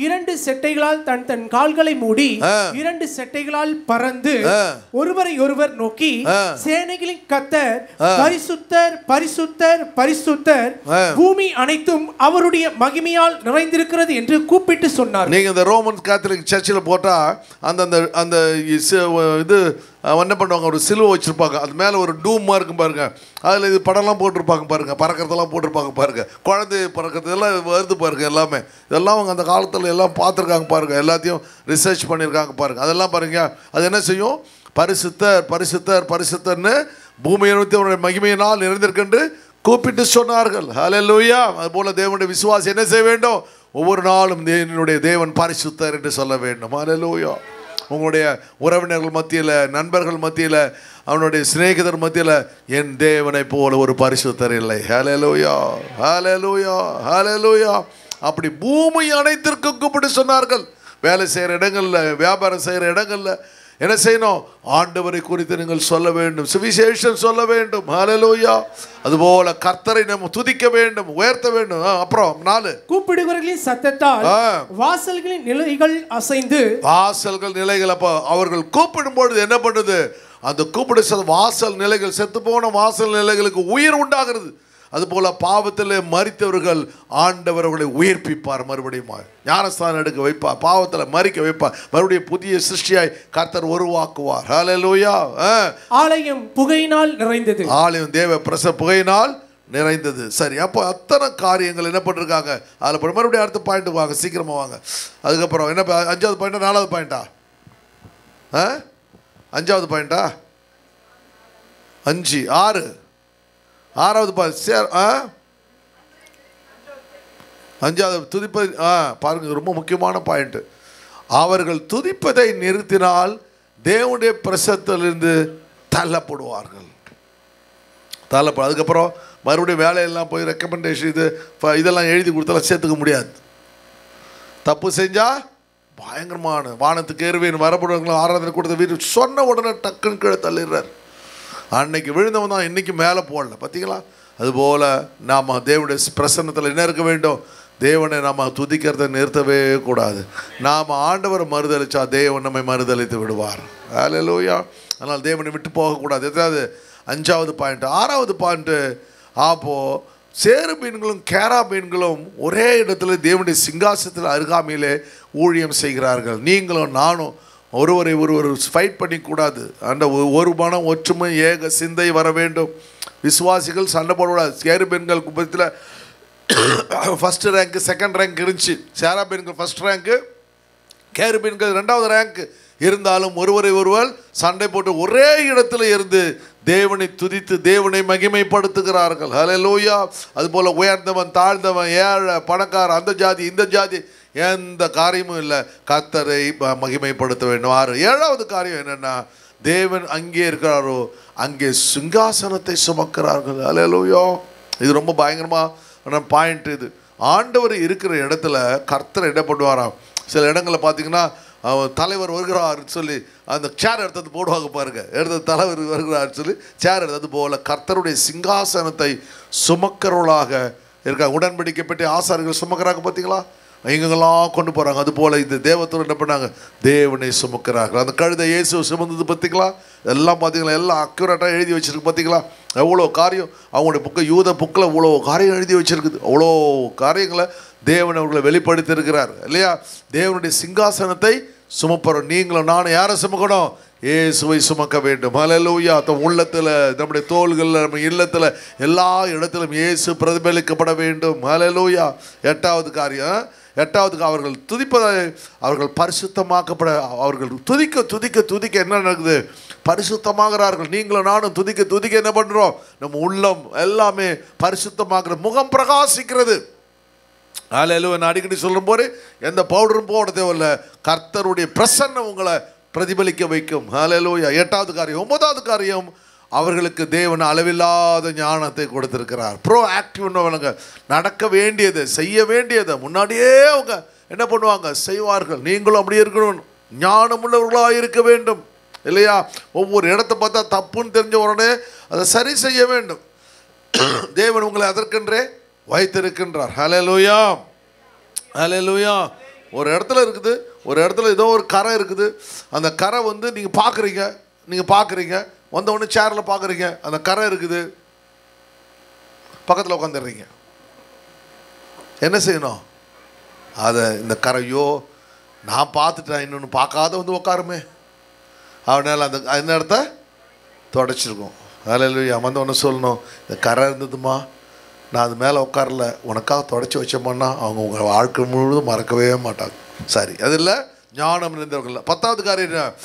2 சட்டைகளால் தன் கால்களை மூடி, 2 சட்டைகளால் பறந்து ஒருவரை ஒருவர் நோக்கி, சேனைகளின் கர்த்தர் பரிசுத்தர் பரிசுத்தர் பரிசுத்தர், பூமி அனைத்தும் அவருடைய மகிமையால் நிறைந்திருக்கிறது என்று கூப்பிட்டு சொன்னார். நீங்க இந்த ரோமன் கேத்தலிக் சர்ச்சில் போட்டா அந்த இது என்ன பண்ணுவாங்க, ஒரு சிலுவை வச்சுருப்பாங்க, அது மேலே ஒரு டூமாக இருக்கும் பாருங்க, அதில் இது படம்லாம் போட்டிருப்பாங்க பாருங்க, பறக்கிறதெல்லாம் போட்டிருப்பாங்க பாருங்க, குழந்தை பறக்கிறதெல்லாம் வருது பாருங்க, எல்லாமே இதெல்லாம் அவங்க அந்த காலத்தில் எல்லாம் பார்த்துருக்காங்க பாருங்க, எல்லாத்தையும் ரிசர்ச் பண்ணியிருக்காங்க பாருங்க. அதெல்லாம் பாருங்க, அது என்ன செய்யும், பரிசுத்தர் பரிசுத்தர் பரிசுத்தர்னு பூமியை நோக்கி அவருடைய மகிமையினால் நிறைந்திருக்கென்று கூப்பிட்டு சொன்னார்கள். ஹல்லேலூயா. அதுபோல் தேவனுடைய விசுவாசி என்ன செய்ய வேண்டும், ஒவ்வொரு நாளும் என்னுடைய தேவன் பரிசுத்தர் என்று சொல்ல வேண்டும். ஹல்லேலூயா. உங்களுடைய உறவினர்கள் மத்தியில், நண்பர்கள் மத்தியில், அவனுடைய சிநேகிதர் மத்தியில் என் தேவனை போல ஒரு பரிசுத்தர் இல்லை. ஹல்லேலூயா, ஹல்லேலூயா, ஹல்லேலூயா. அப்படி பூமி அனைத்திற்கும் கூப்பிட்டு சொன்னார்கள். வேலை செய்கிற இடங்களில், வியாபாரம் செய்கிற இடங்களில் என்ன செய்யணும், ஆண்டவரை குறித்து நீங்கள் சொல்ல வேண்டும், சுவிசேஷம் சொல்ல வேண்டும். ஹல்லேலூயா. அதுபோல கர்த்தரை நம்ம துதிக்க வேண்டும், உயர்த்த வேண்டும். அப்புறம் 4, கூப்பிடுகிறவர்களின் சத்தத்தால் வாசல்களின் நிலைகள் அசைந்து, வாசல்கள் நிலைகள், அப்போ அவர்கள் கூப்பிடும் பொழுது என்ன பண்ணுது, அந்த கூப்பிடு வாசல் நிலைகள், செத்து போன வாசல் நிலைகளுக்கு உயிர் உண்டாகிறது. அதுபோல பாவத்தில் மரித்தவர்கள் ஆண்டவர் அவர்களை உயிர்ப்பிப்பார், மறுபடியும் ஞானஸ்தானம் எடுக்க வைப்பார், பாவத்தில் மரிக்க வைப்பார், மறுபடியும் புதிய சிருஷ்டியாய் கர்த்தர் உருவாக்குவார். ஹல்லேலூயா. ஆலயம் புகையினால் நிறைந்தது. ஆலயம் தேவ புகையினால் நிறைந்தது. சரி, அப்போ அத்தனை காரியங்கள் என்ன பண்ணிருக்காங்க. அதில் மறுபடியும் அடுத்த பாயிண்ட் வாங்க, சீக்கிரமாக வாங்க. அதுக்கப்புறம் என்ன, 5வது பாயிண்டா 4வது பாயிண்டா? 5வது பாயிண்டா? 5 6 6வது பாயிண்ட். 5வது துதிப்பது. பாருங்க, ரொம்ப முக்கியமான பாயிண்ட். அவர்கள் துதிப்பதை நிறுத்தினால் தேவனுடைய பிரசன்னத்திலிருந்து தள்ளப்படுவார்கள். அதுக்கப்புறம் மறுபடியும் வேலையெல்லாம் போய் ரெக்கமெண்டேஷன் இதெல்லாம் எழுதி கொடுத்தாலும் சேர்த்துக்க முடியாது. தப்பு செஞ்சால் பயங்கரமான வானத்துக்கு ஏறுவேன் வரப்படுவாங்களும் ஆராதனை கொடுத்த வீட்டு சொன்ன உடனே டக்குன்னு கீழே தள்ளிடுறார். அன்னைக்கு விழுந்தவன் தான் இன்னைக்கு மேலே போடல, பார்த்தீங்களா? அதுபோல் நாம் தேவனுடைய பிரசன்னத்தில் என்ன இருக்க வேண்டும், தேவனை நாம் துதிக்கிறத நிறுத்தவே கூடாது. நாம் ஆண்டவரை மறுதளித்தா தேவன் நம்மை மறுதளித்து விடுவார். ஹல்லேலூயா. அதனால் தேவனை விட்டு போகக்கூடாது. எதாவது 5வது பாயிண்ட். 6வது பாயிண்ட்டு, அப்போது சேருபீன்களும் கேராபீன்களும் ஒரே இடத்துல தேவனுடைய சிங்காசனத்தில் அருகாமையிலே ஊழியம் செய்கிறார்கள். நீங்களும் நானும் ஒருவரை ஒருவர் ஃபைட் பண்ணிக்கூடாது. அந்த ஒரு மனம் ஒற்றுமை ஏக சிந்தை வர வேண்டும். விசுவாசிகள் சண்டை போடக்கூடாது. சேருபீன்கள் குப்பத்தில் ஃபஸ்ட்டு ரேங்க்கு செகண்ட் ரேங்க் இருந்துச்சு. சேராபீன்கள் ஃபஸ்ட் ரேங்க்கு, கேருபீன்கள் 2வது ரேங்க்கு. இருந்தாலும் ஒருவரை ஒருவர் சண்டை போட்டு ஒரே இடத்துல இருந்து தேவனை துதித்து தேவனை மகிமைப்படுத்துகிறார்கள். ஹல்லேலூயா. அதுபோல் உயர்ந்தவன் தாழ்ந்தவன் ஏழை பணக்காரன் அந்த ஜாதி இந்த ஜாதி எந்த காரியமும் இல்லை, கர்த்தரை மகிமைப்படுத்த வேண்டும். 7வது காரியம் என்னென்னா, தேவன் அங்கே இருக்கிறாரோ அங்கே சிங்காசனத்தை சுமக்கிறார்கள். ஹல்லேலூயா. இது ரொம்ப பயங்கரமான பாயிண்ட். இது ஆண்டவர் இருக்கிற இடத்துல கர்த்தர் என்ன பண்ணுவாராம். சில இடங்களில் பார்த்தீங்கன்னா தலைவர் வருகிறார்னு சொல்லி அந்த சேர் எடுத்தது போடுவாங்க பாருங்க. எடுத்தது தலைவர் வருகிறார்னு சொல்லி சேர் எடுத்தது போல கர்த்தருடைய சிங்காசனத்தை சுமக்கிறவர்களாக இருக்காங்க. உடன்படிக்கை பெற்ற ஆசாரிகள் சுமக்கிறாங்க பார்த்தீங்களா, எங்கெங்கெல்லாம் கொண்டு போகிறாங்க. அதுபோல் இந்த தேவத்தோடு என்ன பண்ணாங்க, தேவனை சுமக்கிறார்கள். அந்த கழுதை இயேசு சுமந்தது பார்த்தீங்களா, எல்லாம் பார்த்தீங்களா, எல்லாம் அக்யூரேட்டாக எழுதி வச்சுருக்கு பார்த்தீங்களா. எவ்வளோ காரியம் அவங்களுடைய புக்கை, யூத புக்கில் இவ்வளோ காரியம் எழுதி வச்சுருக்குது. அவ்வளோ காரியங்களை தேவன் அவர்களை வெளிப்படுத்தியிருக்கிறார் இல்லையா. தேவனுடைய சிங்காசனத்தை சுமப்பறோம். நீங்களும் நானும் யாரை சுமக்கணும், இயேசுவை சுமக்க வேண்டும். ஹல்லேலூயா. தம் உள்ளத்தில், நம்முடைய தோள்களில், நம்ம இல்லத்தில், எல்லா இடத்திலும் இயேசு பிரதிபலிக்கப்பட வேண்டும். ஹல்லேலூயா. 8வது காரியம், 8வது அவர்கள் துதிப்பதை, அவர்கள் பரிசுத்தமாக்கப்பட, அவர்கள் துதிக்க துதிக்க துதிக்க என்ன நடக்குது, பரிசுத்தமாகிறார்கள். நீங்களும் நானும் துதிக்க துதிக்க என்ன பண்ணுறோம், நம்ம உள்ளம் எல்லாமே பரிசுத்தமாகிற, முகம் பிரகாசிக்கிறது. ஹல்லேலூயா. நான் அடிக்கடி சொல்லும் போது எந்த பவுடரும் போட தேவையில்லை, கர்த்தருடைய பிரசன்னம் உங்களை பிரதிபலிக்க வைக்கும். ஹல்லேலூயா. 8வது காரியம். 9வது காரியம், அவர்களுக்கு தேவன் அளவில்லாத ஞானத்தை கொடுத்திருக்கிறார். ப்ரோ ஆக்டிவ்னவங்க, நடக்க வேண்டியது செய்ய வேண்டியதை முன்னாடியே அவங்க என்ன பண்ணுவாங்க, செய்வார்கள். நீங்களும் அப்படியே இருக்கணும், ஞானம் உள்ளவர்களாக இருக்க வேண்டும் இல்லையா. ஒவ்வொரு இடத்தை பார்த்தா தப்புன்னு தெரிஞ்ச உடனே அதை சரி செய்ய வேண்டும். தேவன் உங்களை அதற்கென்றே வைத்திருக்கின்றார். ஹல்லேலூயா. ஹல்லேலூயா. ஒரு இடத்துல இருக்குது, ஒரு இடத்துல ஏதோ ஒரு கரை இருக்குது. அந்த கரை வந்து நீங்கள் பார்க்குறீங்க, வந்தவொடனே சேரில் பார்க்குறீங்க, அந்த கரை இருக்குது, பக்கத்தில் உட்காந்துடுறீங்க. என்ன செய்யணும், அதை இந்த கரையோ நான் பார்த்துட்டேன் இன்னொன்று பார்க்காத வந்து உட்காருமே, அவனால் அந்த இடத்த தொடச்சிருக்கோம். ஹல்லேலூயா. வந்தவொடனே சொல்லணும், இந்த கரை இருந்ததுமா, நான் அது மேலே உட்காரல, உனக்காக தொடச்சி வச்சோம்னா அவங்க உங்கள் வாழ்க்கை முழுவதும் மறக்கவே மாட்டாங்க. சரி, அது இல்லை ஞானம் இருந்தவர்கள். 10வது காரியம்,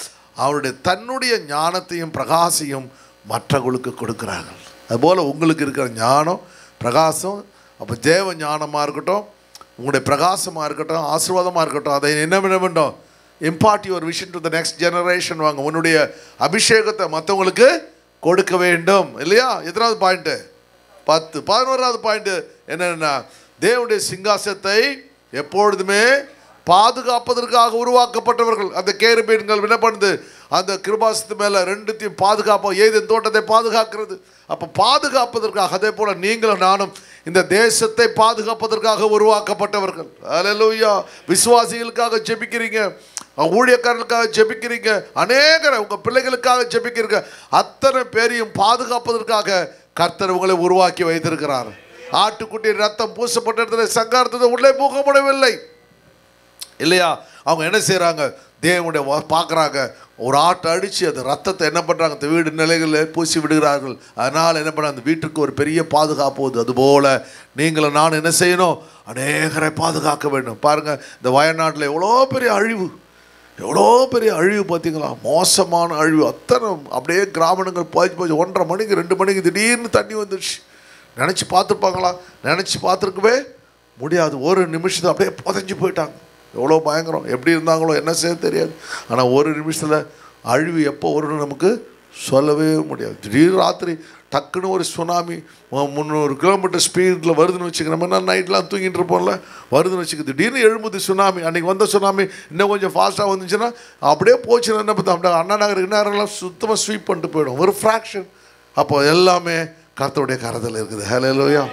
அவருடைய தன்னுடைய ஞானத்தையும் பிரகாசையும் மற்றவர்களுக்கு கொடுக்குறார்கள். அதுபோல் உங்களுக்கு இருக்கிற ஞானம் பிரகாசம், அப்போ தேவ ஞானமாக இருக்கட்டும், உங்களுடைய பிரகாசமாக இருக்கட்டும், ஆசீர்வாதமாக இருக்கட்டும், அதை என்ன பண்ண வேண்டும், impart your vision to the next generation. வாங்க, உன்னுடைய அபிஷேகத்தை மற்றவங்களுக்கு கொடுக்க வேண்டும் இல்லையா. எத்தனாவது பாயிண்ட்டு, 10. 11வது பாயிண்ட் என்னன்னா, தேவனுடைய சிங்காசனத்தை எப்பொழுதுமே பாதுகாப்பதற்காக உருவாக்கப்பட்டவர்கள். அந்த கேருபீன்கள் என்ன பண்ணுது, அந்த கிருபாசனத்து மேலே 2த்தையும் பாதுகாப்போம், ஏதேன் தோட்டத்தை பாதுகாக்கிறது. அப்போ பாதுகாப்பதற்காக, அதே போல் நீங்களும் நானும் இந்த தேசத்தை பாதுகாப்பதற்காக உருவாக்கப்பட்டவர்கள். ஹல்லேலூயா. விசுவாசிகளுக்காக ஜெபிக்கிறீங்க, ஊழியக்காரர்களுக்காக ஜெபிக்கிறீங்க, அநேகரை உங்கள் பிள்ளைகளுக்காக ஜெபிக்கிறீங்க. அத்தனை பேரையும் பாதுகாப்பதற்காக கர்த்தர் உங்களை உருவாக்கி வைத்திருக்கிறார். ஆட்டுக்குட்டி ரத்தம் பூசப்பட்ட இடத்துல சங்காரத்தை உள்ளே போக முடியவில்லை இல்லையா. அவங்க என்ன செய்கிறாங்க, தேவனுடைய பார்க்குறாங்க, ஒரு ஆட்டை அடித்து அந்த ரத்தத்தை என்ன பண்ணுறாங்க, அந்த வீடு நிலைகளில் பூசி விடுகிறார்கள். அதனால் என்ன பண்ண, அந்த வீட்டுக்கு ஒரு பெரிய பாதுகாப்பு போகுது. அதுபோல் நீங்களும் நான் என்ன செய்யணும், அநேகரை பாதுகாக்க வேண்டும். பாருங்கள், இந்த வயநாட்டில் எவ்வளோ பெரிய அழிவு பார்த்தீங்களா, மோசமான அழிவு. அத்தனை அப்படியே கிராமங்கள் போய் 1:30 மணிக்கு 2 மணிக்கு திடீர்னு தண்ணி வந்துடுச்சு. நினச்சி பார்த்துருப்பாங்களா, நினச்சி பார்த்துருக்கவே முடியாது. ஒரு நிமிஷத்தில் அப்படியே புதைஞ்சி போயிட்டாங்க. எவ்வளோ பயங்கரம், எப்படி இருந்தாங்களோ என்ன செய்ய தெரியாது. ஆனால் ஒரு நிமிஷத்தில் அழிவு எப்போ வரும்னு நமக்கு சொல்லவே முடியாது. திடீர்னு ராத்திரி டக்குன்னு ஒரு சுனாமி 300 கிலோமீட்டர் ஸ்பீடில் வருதுன்னு வச்சுக்க, நம்ம என்ன நைட்லாம் தூங்கிட்டு இருப்போம்ல, வருதுன்னு வச்சுக்க, திடீர்னு எழும்புது சுனாமி. அன்றைக்கி வந்த சுனாமி இன்னும் கொஞ்சம் ஃபாஸ்ட்டாக வந்துச்சுன்னா அப்படியே போச்சுன்னா என்ன பார்த்தா, அப்படியே அண்ணா நகர் நேரம்லாம் சுத்தமாக ஸ்வீப் பண்ணிட்டு போயிடும், ஒரு ஃப்ராக்ஷன். அப்போ எல்லாமே கர்த்தருடைய கரத்தில் இருக்குது. ஹல்லேலூயா.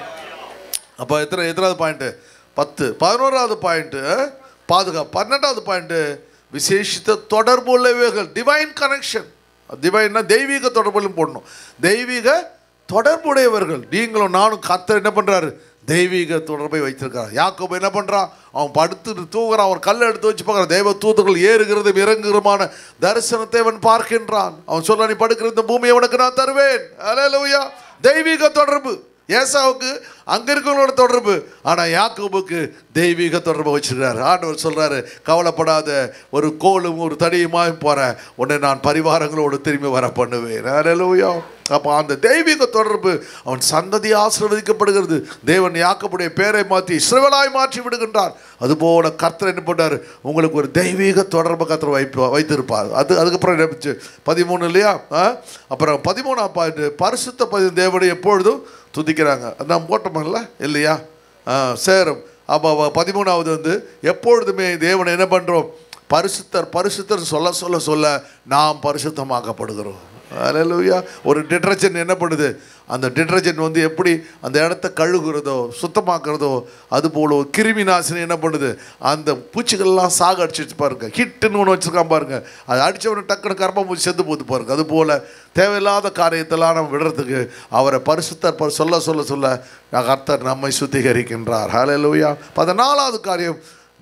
அப்போ எத்தனாவது பாயிண்ட்டு, 10. 11வது பாயிண்ட்டு பாதுகாப்பு. 12வது பாயிண்ட்டு விசேஷித்த தொடர்பு உள்ளவைகள், டிவைன் கனெக்ஷன். டிவைன்னா தெய்வீக தொடர்புலையும் போடணும். தெய்வீக தொடர்புடையவர்கள். நீங்களும் நானும் கர்த்தர் என்ன பண்றாரு? தெய்வீக தொடர்பை வைத்திருக்கிறார். யாக்கோபு என்ன பண்றான்? அவன் படுத்து தூங்குறான். அவன் கல்லை எடுத்து வச்சு பார்க்குறான். தேவ தூதர்கள் ஏறுகிறதும் இறங்குகிறமான தரிசனத்தை அவன் பார்க்கின்றான். அவன் சொல்றான், நீ படுக்கிற இந்த பூமியை உனக்கு நான் தருவேன். அல்லேலூயா. தெய்வீக தொடர்பு. ஏசாவுக்கு அங்க இருக்கிறவங்களோட தொடர்பு, ஆனால் யாக்கோபுக்கு தெய்வீக தொடர்பு வச்சிருக்காரு. ஆண்டவர் சொல்றாரு, கவலைப்படாத, ஒரு கோலும் ஒரு தடியுமாய் போற உன்னை நான் பரிவாரங்களோடு திரும்பி வர பண்ணுவேன். அல்லேலூயா. அப்போ அந்த தெய்வீக தொடர்பு அவன் சந்ததி ஆசீர்வதிக்கப்படுகிறது. தேவன் யாக்கோபுடைய பேரை மாற்றி இஸ்ரவேலாய் மாற்றி விடுகின்றார். அதுபோல கர்த்தர் என்ன பண்ணார்? உங்களுக்கு ஒரு தெய்வீக தொடர்பு கர்த்தர் வைத்திருப்பார். அதுக்கப்புறம் என்ன 13 இல்லையா? அப்புறம் 13ஆம் பாயிண்ட், பரிசுத்த தேவனை எப்பொழுதும் துதிக்கிறாங்க. நாம் போட்டோமில்ல இல்லையா? சேரும். அப்போ 13ஆவது வந்து எப்பொழுதுமே தேவனை என்ன பண்ணுறோம்? பரிசுத்தர் பரிசுத்தர் சொல்ல சொல்ல சொல்ல நாம் பரிசுத்தமாக்கப்படுகிறோம். அல்லேலூயா. ஒரு டிட்டர்ஜென்ட் என்ன பண்ணுது? அந்த டிட்டர்ஜென்ட் வந்து எப்படி அந்த இடத்த கழுகுறதோ சுத்தமாக்குறதோ, அதுபோல் ஒரு கிருமி நாசினி என்ன பண்ணுது? அந்த பூச்சிகள்லாம் சாக அடிச்சு பாருங்க. ஹிட்டுன்னு ஒன்று வச்சுருக்கான் பாருங்க. அது அடித்தவொன்னு டக்குன்னு கர்ப்பம்பூச்சி செத்து போது பாருங்க. அதுபோல் தேவையில்லாத காரியத்தெல்லாம் நம்ம விடுறதுக்கு அவரை பரிசுத்தர் சொல்ல சொல்ல சொல்ல கர்த்தர் நம்மை சுத்திகரிக்கின்றார். அல்லேலூயா. 14ஆவது காரியம்,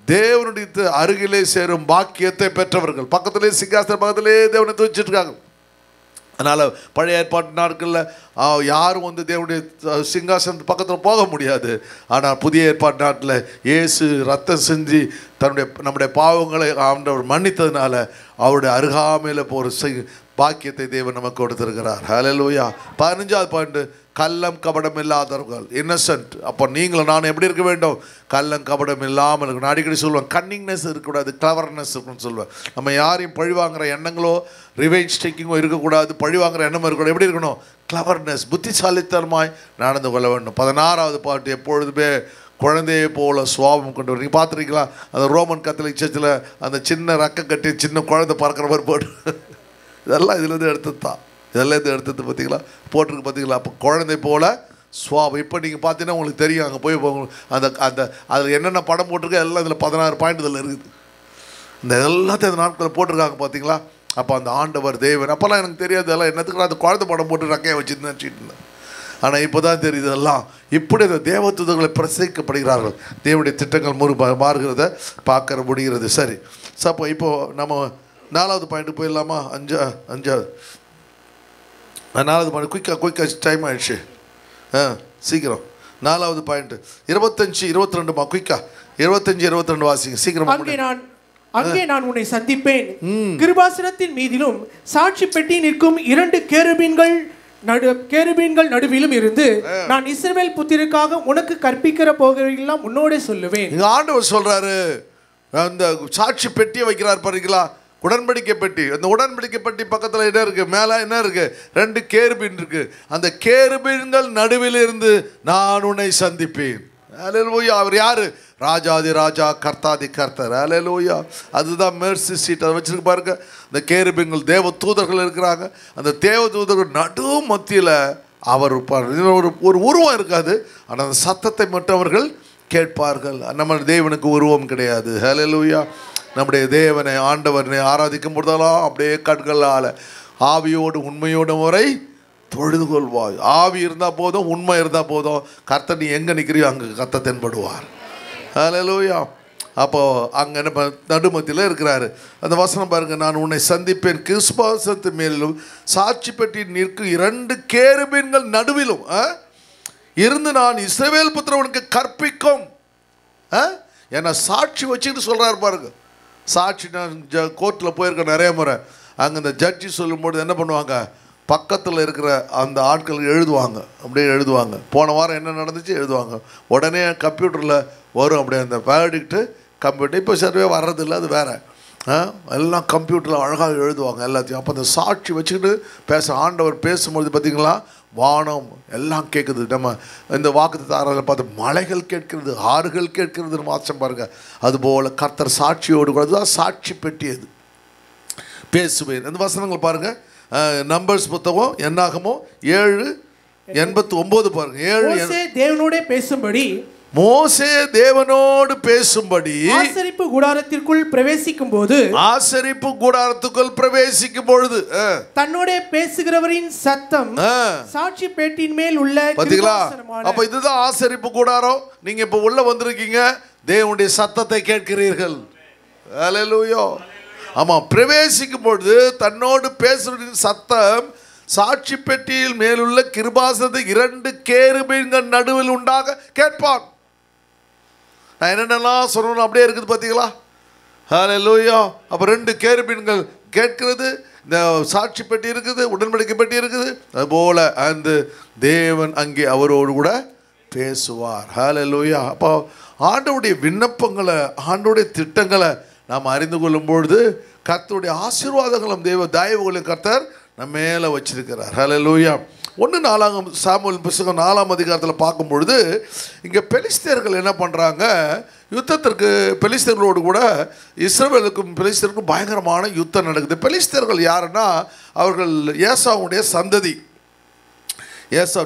தேவனுடைய அருகிலே சேரும் பாக்கியத்தை பெற்றவர்கள். பக்கத்திலே சிங்காசன பக்கத்திலே தேவனை துதிச்சிட்டு இருக்காங்க. அதனால் பழைய ஏற்பாட்டு நாட்களில் யாரும் வந்து தேவனுடைய சிங்காசனத்து பக்கத்தில் போக முடியாது. ஆனால் புதிய ஏற்பாட்டு நாட்டில் இயேசு ரத்தம் செஞ்சு நம்முடைய பாவங்களை ஆண்டவர் மன்னித்ததுனால அவருடைய அருகாமையில் போகிற பாக்கியத்தை தேவன் நமக்கு கொடுத்திருக்கிறார். ஹல்லேலூயா. 15ஆவது பாயிண்ட், கள்ளம் கபடம் இல்லாதவர்கள், இன்னசென்ட். அப்போ நீங்களும் நான் எப்படி இருக்க வேண்டும்? கள்ளம் கபடம் இல்லாமல் இருக்கணும். நான் அடிக்கடி சொல்லுவேன், கன்னிங்னஸ் இருக்கக்கூடாது, கிளவர்னஸ் இருக்குன்னு சொல்லுவேன். நம்ம யாரையும் பழிவாங்கிற எண்ணங்களோ ரிவெஞ்ச் டேக்கிங்கோ இருக்கக்கூடாது. பழிவாங்கிற எண்ணம் இருக்கக்கூடாது. எப்படி இருக்கணும்? கிளவர்னஸ், புத்திசாலித்தனமாய் நடந்து கொள்ள வேண்டும். 16ஆவது பாட்டு, எப்பொழுதுமே குழந்தையை போல சுவாபம் கொண்டு வரும். நீங்கள் பார்த்துருக்கீங்களா? அந்த ரோமன் கத்தோலிக் சர்ச்சில் அந்த சின்ன ரக்கம் கட்டி சின்ன குழந்தை பறக்கிற மாதிரி போட்டு, இதெல்லாம் இதுலேருந்து எடுத்தது தான். இதெல்லாம் இது எடுத்தது பார்த்தீங்களா? போட்டிருக்கு பார்த்தீங்களா? அப்போ குழந்தை போல் சுவாபம். இப்போ நீங்கள் பார்த்தீங்கன்னா உங்களுக்கு தெரியும், அங்கே போய் அந்த அந்த அதில் என்னென்ன படம் போட்டிருக்கோ எல்லாம் இதில் 16 பாயிண்ட் இதில் இருக்குது. இந்த எல்லாத்தையும் அந்த நாட்களில் போட்டிருக்காங்க பார்த்தீங்களா? அப்போ அந்த ஆண்டவர் தேவன். அப்போல்லாம் எனக்கு தெரியாது எல்லாம் என்னத்துக்கு அந்த குழந்தை படம் போட்டு ரக்கையை வச்சுட்டு நினச்சிட்டு இருந்தேன். ஆனால் இப்போ தான் தெரியுது எல்லாம். இப்படி அந்த தேவதூதர்களை பிரசவிக்கப்படுகிறார்கள். தேவனுடைய திட்டங்கள் மாறுகிறத பார்க்க முடிகிறது. சரி, ஸோ அப்போ இப்போது நம்ம 4வது பாயிண்ட்டு போயிடலாமா? 5வது 4வது பாயிண்ட். குயிக்காக டைம் ஆயிடுச்சு. சீக்கிரம் 4வது பாயிண்ட் 25 22 குயிக்கா 25 22 வாசிங்க சீக்கிரம். அங்கே நான் உன்னை சந்திப்பேன், கிருபாசனத்தின் மீதிலும் சாட்சி பெட்டி நிற்கும் 2 கேருபீன்கள் நடுவிலும் இருந்து நான் இஸ்ரவேல் புத்திரருக்காக உனக்கு கற்பிக்கிற போகிறெல்லாம் உன்னோட சொல்லுவேன். இங்க ஆண்டவர் சொல்றாரு, அந்த சாட்சி பெட்டியை வைக்கிறார் பாருங்களா, உடன்படிக்கை பெட்டி. அந்த உடன்படிக்கை பெட்டி பக்கத்தில் என்ன இருக்கு? மேலே என்ன இருக்கு? 2 கேருபீன் இருக்கு. அந்த கேருபீன்கள் நடுவில் இருந்து நான் உன்னை சந்திப்பேன். அல்லேலூயா. அவர் யாரு? ராஜாதி ராஜா, கர்த்தாதி கர்த்தர். அல்லேலூயா. அதுதான் மெர்சி சீட். அதை வச்சிருக்கு பாருங்க. இந்த கேருபீன்கள் தேவ தூதர்கள் இருக்கிறாங்க. அந்த தேவ தூதர்கள் நடு மத்தியில் அவர் ஒரு உருவம் இருக்காது, ஆனால் அந்த சத்தத்தை மட்டும் அவர்கள் கேட்பார்கள். நம்ம தேவனுக்கு உருவம் கிடையாது. அல்லேலூயா. நம்முடைய தேவனை ஆண்டவனை ஆராதிக்கும் பொழுதெல்லாம் அப்படியே கண்களால் ஆவியோடு உண்மையோடு முறை தொழுது கொள்வாய். ஆவி இருந்தால் போதும், உண்மை இருந்தால் போதும். கர்த்தர் நீ எங்கே நிற்கிறியோ அங்கே கர்த்தர் தென்படுவார். அல்லேலூயா. அப்போது அங்கே என்ன நடுமத்தியில் இருக்கிறாரு. அந்த வசனம் பாருங்க, நான் உன்னை சந்திப்பேன், கிறிஸ்பாசத்து மேலும் சாட்சி பெட்டி நிற்கும் 2 கேருபீன்கள் நடுவிலும் இருந்து நான் இஸ்ரவேல் புத்திரனுக்கு கற்பிக்கும். ஏன்னா சாட்சி வச்சுக்கிட்டு சொல்கிறாரு பாருங்க. சாட்சி நான் கோர்ட்டில் போயிருக்கேன் நிறைய முறை. அங்கே இந்த ஜட்ஜி சொல்லும்போது என்ன பண்ணுவாங்க? பக்கத்தில் இருக்கிற அந்த ஆட்கள் எழுதுவாங்க, அப்படியே எழுதுவாங்க. போன வாரம் என்ன நடந்துச்சு எழுதுவாங்க. உடனே கம்ப்யூட்டரில் வரும் அப்படியே அந்த வேர்டிக்ட்டு கம்ப்யூட்டர். இப்போ சர்வே வர்றதில்லை, அது வேறு. எல்லாம் கம்ப்யூட்டரில் அழகாக எழுதுவாங்க எல்லாத்தையும். அப்போ அந்த சாட்சி வச்சுக்கிட்டு ஆண்டவர் பேசும்பொழுது பார்த்திங்களா, வானம் எல்லாம் கேட்குது. நம்ம இந்த வாக்குத்தத்த ஆராதனையில் பார்த்து மலைகள் கேட்கிறது, ஆறுகள் கேட்கிறதுன்னு வாசம் பாருங்கள். அதுபோல் கர்த்தர் சாட்சியோடு கூட தான் சாட்சி பெட்டியது. பேசுவேன். இந்த வசனங்கள் பாருங்கள். நம்பர்ஸ் புத்தகம் என்னாகமோ 7:89 பாருங்க. 7 தேவனோட பேசும்படி மோசே தேவனோடு பேசும்படி ஆசரிப்பு கூடாரத்திற்குள் பிரவேசிக்கும் போது ஆசரிப்பு கூடாரத்துக்குள் பிரவேசிக்கும் பொழுது தன்னோட பேசுகிறவரின் சத்தம் சாட்சி பேட்டின் மேல் உள்ள பாத்தீங்களா? கிருபாசனமான அப்ப இதுதான் ஆசரிப்பு கூடாரம். நீங்க இப்ப உள்ள வந்திருக்கீங்க, தேவனுடைய சத்தத்தை கேட்கிறீர்கள். ஹல்லேலூயா. ஆமா, பிரவேசிக்கும் பொழுது தன்னோடு பேசுறவரின் சத்தம் சாட்சி பெட்டியில் மேலுள்ள கிருபாசனத்தை 2 கேருபீன்கள் நடுவில் உண்டாக கேட்பான். நான் என்னென்னலாம் சொல்லணும் அப்படியே இருக்குது பார்த்தீங்களா? ஹல்லேலூயா. அப்போ 2 கேருபீன்கள் கேட்கிறது, இந்த சாட்சி பெட்டி இருக்குது, உடன்படிக்கை பெட்டி இருக்குது. அதுபோல அந்த தேவன் அங்கே அவரோடு கூட பேசுவார். ஹல்லேலூயா. அப்போ ஆண்டவருடைய விண்ணப்பங்களை, ஆண்டவருடைய திட்டங்களை நாம் அறிந்து கொள்ளும் பொழுது கர்த்தருடைய ஆசீர்வாதங்களும் தேவ தயவுகளையும் கர்த்தர் நம்ம மேலே வச்சிருக்கிறார். ஹல்லேலூயா. 1 சாமுவேல் புத்தகம் 4ஆம் அதிகாரத்தில் பார்க்கும் பொழுது இங்கே பெலிஸ்தர்கள் என்ன பண்ணுறாங்க, யுத்தத்திற்கு பெலிஸ்தர்களோடு கூட இஸ்ரவேலுக்கும் பெலிஸ்தருக்கும் பயங்கரமான யுத்தம் நடக்குது. பெலிஸ்தர்கள் யாருன்னா அவர்கள் ஏசாவுடைய சந்ததி. ஏசா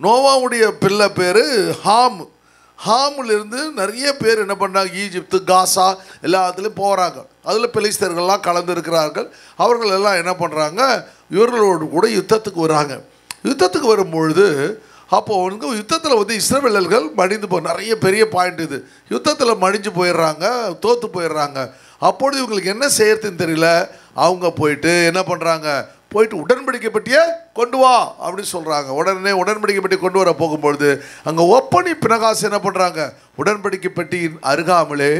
நோவாவுடைய பிள்ளை பேர் ஹாம். ஹாமிலிருந்து நிறைய பேர் என்ன பண்ணாங்க, ஈஜிப்து, காசா எல்லாத்துலேயும் போகிறாங்க. அதில் பெலிஸ்தர்கள்லாம் கலந்து இருக்கிறார்கள். அவர்கள் எல்லாம் என்ன பண்ணுறாங்க, இவர்களோடு கூட யுத்தத்துக்கு வராங்க. யுத்தத்துக்கு வரும்பொழுது அப்போது யுத்தத்தில் இஸ்ரவேலர்கள் மடிந்து நிறைய பெரிய பாயிண்ட் இது. யுத்தத்தில் மடிஞ்சு போயிடுறாங்க, தோற்று போயிடுறாங்க. அப்பொழுது இவங்களுக்கு என்ன செய்யறதுன்னு தெரியல. அவங்க போயிட்டு என்ன பண்ணுறாங்க, போயிட்டு உடன்படிக்கை பெட்டியை கொண்டு வா அப்படின்னு சொல்கிறாங்க. உடனே உடன்படிக்கை பெட்டி கொண்டு வர போகும்பொழுது அங்கே ஒப்பனி பினகாஸ் என்ன பண்ணுறாங்க, உடன்படிக்கை பெட்டியின் அருகாமலே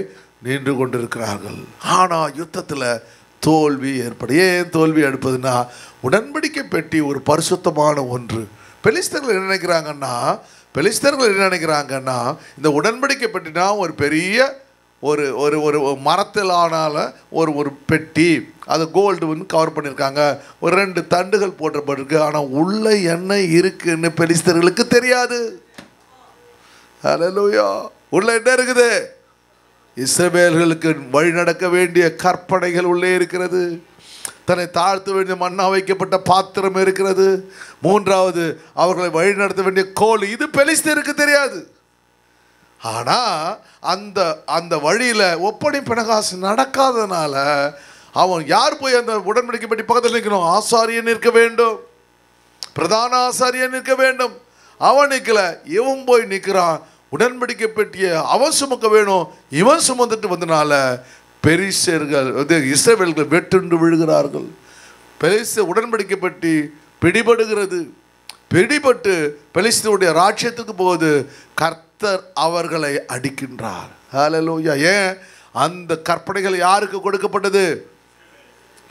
நின்று கொண்டிருக்கிறார்கள். ஆனால் யுத்தத்தில் தோல்வி ஏற்படும். ஏன் தோல்வி எடுப்பதுன்னா, உடன்படிக்கை பெட்டி ஒரு பரிசுத்தமான ஒன்று. பெலிஸ்தர்கள் என்ன நினைக்கிறாங்கன்னா இந்த உடன்படிக்கை பெட்டினா ஒரு பெரிய ஒரு ஒரு ஒரு மரத்தில் ஆனால ஒரு பெட்டி, அதை கோல்டு கவர் பண்ணியிருக்காங்க, ஒரு 2 தண்டுகள் போட்டப்பட்டிருக்கு. ஆனால் உள்ள என்ன இருக்குன்னு பெலிஸ்தர்களுக்கு தெரியாது. ஹல்லேலூயா. உள்ள என்ன இருக்குது? இஸ்ரவேலர்களுக்கு வழி நடக்க வேண்டிய கற்பனைகள் உள்ளே இருக்கிறது. தன்னை தாழ்த்த வேண்டிய மண்ணா வைக்கப்பட்ட பாத்திரம் இருக்கிறது. 3வது அவர்களை வழி நடத்த வேண்டிய கோல். இது பெலிஸ்தருக்கு தெரியாது. ஆனால் அந்த வழியில் ஒப்பனை பினகாசு நடக்காதனால அவன் யார் போய் அந்த உடன்படிக்கை பெட்டி பக்கத்தில் நிற்கணும்? ஆசாரியன் நிற்க வேண்டும், பிரதான ஆசாரியன் நிற்க வேண்டும். அவன் நிற்கல, இவன் போய் நிற்கிறான். உடன்படிக்கை பெட்டியை அவன் சுமக்க வேணும், இவன் சுமந்துட்டு வந்தனால பெலிஸ்தர்கள் இஸ்ரவேலர்கள் வெட்டுண்டு விழுகிறார்கள். பெலிஸ்தர் உடன்படிக்கை பெட்டி பிடிபடுகிறது. பிடிபட்டு பெலிஸ்தருடைய ராஜ்யத்துக்கு போகுது. கர்த்தர் அவர்களை அடிக்கின்றார். ஹல்லேலூயா. ஏன்? அந்த கற்பனைகள் யாருக்கு கொடுக்கப்பட்டது?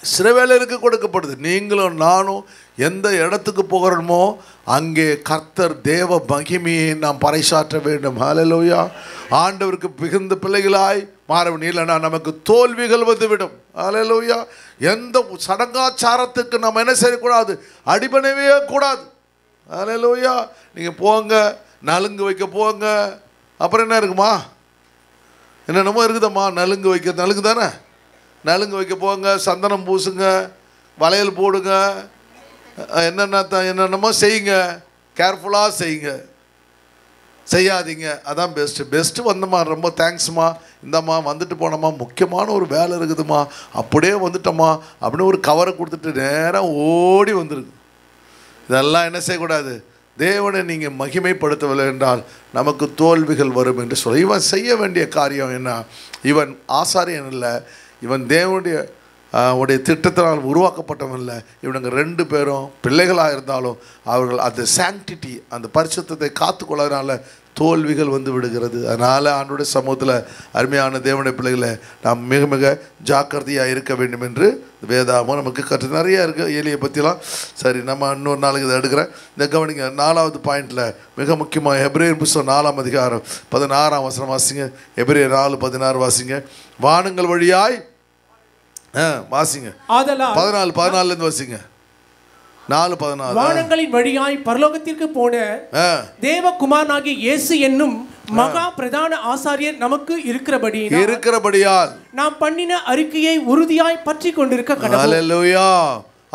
இஸ்ரவேலருக்கு கொடுக்கப்படுது. நீங்களும் நானும் எந்த இடத்துக்கு போகிறோமோ அங்கே கர்த்தர் தேவ மகிமையை நாம் பறைசாற்ற வேண்டும். ஹல்லேலூயா. ஆண்டவருக்கு மிகுந்த பிள்ளைகளாய் மாறவும் இல்லைன்னா நமக்கு தோல்விகள் வந்துவிடும். ஹல்லேலூயா. எந்த சடங்காச்சாரத்துக்கு நம்ம என்ன செய்யக்கூடாது, அடிபணிவே கூடாது. ஹல்லேலூயா. நீங்கள் போங்க, நலுங்கு வைக்க போங்க, அப்புறம் என்ன இருக்குமா, என்னென்னமோ இருக்குதம்மா, நலுங்கு வைக்க, நலுங்கு தானே, நலுங்கு வைக்க போங்க, சந்தனம் பூசுங்க, வளையல் போடுங்க, என்னென்னமோ செய்யுங்க. கேர்ஃபுல்லாக செய்யுங்க, செய்யாதீங்க. அதான் பெஸ்ட்டு வந்தம்மா, ரொம்ப தேங்க்ஸ்மா, இந்தம்மா வந்துட்டு போனம்மா, முக்கியமான ஒரு வேலை இருக்குதுமா, அப்படியே வந்துட்டோம்மா அப்படின்னு ஒரு கவரை கொடுத்துட்டு நேராக ஓடி வந்துருக்கு. இதெல்லாம் என்ன செய்யக்கூடாது? தேவனை நீங்கள் மகிமைப்படுத்தவில்லை என்றால் நமக்கு தோல்விகள் வரும் என்று சொல்ல. இவன் செய்ய வேண்டிய காரியம் என்ன? இவன் ஆசாரியன் இல்லை, இவன் தேவனுடைய திட்டத்தினால் உருவாக்கப்பட்டவன் இல்லை. இவனுங்க 2 பேரும் பிள்ளைகளாக இருந்தாலும் அவர்கள் அந்த சாங்டிட்டி, அந்த பரிசுத்தத்தை காத்துக்கொள்ளாதனால தோல்விகள் வந்து விடுகிறது. அதனால் ஆண்டோடைய சமூகத்தில் அருமையான தேவனுடைய பிள்ளைகளை நாம் மிக மிக ஜாக்கிரதையாக இருக்க வேண்டும் என்று வேதாகமம் நமக்கு கற்று நிறையா இருக்குது. ஏலியை பற்றிலாம் சரி, நம்ம இன்னொரு நாளைக்கு இதை எடுக்கிறேன். இந்த கவனிங்க, 4வது பாயிண்டில் மிக முக்கியமாக எபிரேயர் புத்தகம் 4ஆம் அதிகாரம் 16ஆம் வசனம் வாசிங்க. எபிரேயர் 4:16 வாசிங்க. வானங்கள் வழியாய் வாசிங்க. 14 வாசிங்க. 4:14. வானங்களின் வழியாய் பரலோகத்திற்கு போன தேவகுமாரனாகிய இயேசு என்னும் மகா பிரதான ஆசாரியர் நமக்கு இருக்கிறபடியால் நாம் பண்ணின அறிக்கையை உறுதியாய் பற்றி கொண்டிருக்க கடவுள். ஹல்லேலூயா.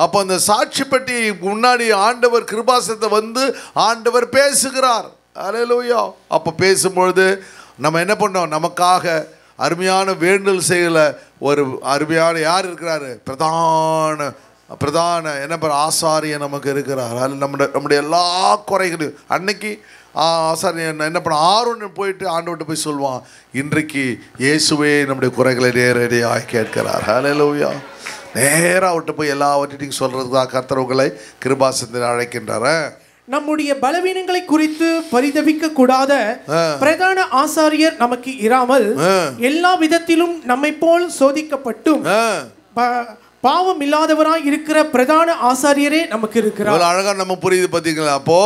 அப்போ அந்த சாட்சி பெட்டி முன்னாடி ஆண்டவர் கிருபாசனத்தை வந்து ஆண்டவர் பேசுகிறார். ஹல்லேலூயா. அப்போ பேசும்பொழுது நம்ம என்ன பண்ணோம், நமக்காக அருமையான வேண்டுதல் செய்யல ஒரு அருமையான யார் இருக்கிறாரு, பிரதான என்ன பண்ண ஆசாரியன் நமக்கு இருக்கிறார். அது நம்முடைய எல்லா குறைகளையும் அன்னைக்கு ஆசாரியன் என்ன பண்ண ஆரோன் போயிட்டு ஆண்டவர்கிட்ட போய் சொல்லுவான், இன்றைக்கு இயேசுவே நம்முடைய குறைகளை நேரடியாக கேட்கிறார். ஹல்லேலூயா. நேராக அவர்கிட்ட போய் எல்லாவற்றையும் சொல்றதுக்கு தான் கர்த்தர் உங்களை கிருபாசனத்தில் அழைக்கின்றார். நம்முடைய பலவீனங்களை குறித்து பரிதவிக்க கூடாத பிரதான ஆசாரியர் நமக்கு இராமல் எல்லா விதத்திலும் நம்மை போல் சோதிக்கப்பட்டும் பாவம் இல்லாதவராய் இருக்கிற பிரதான ஆசாரியரே நமக்கு இருக்கிறார். அழகா நம்ம புரியுது பார்த்தீங்களா? அப்போ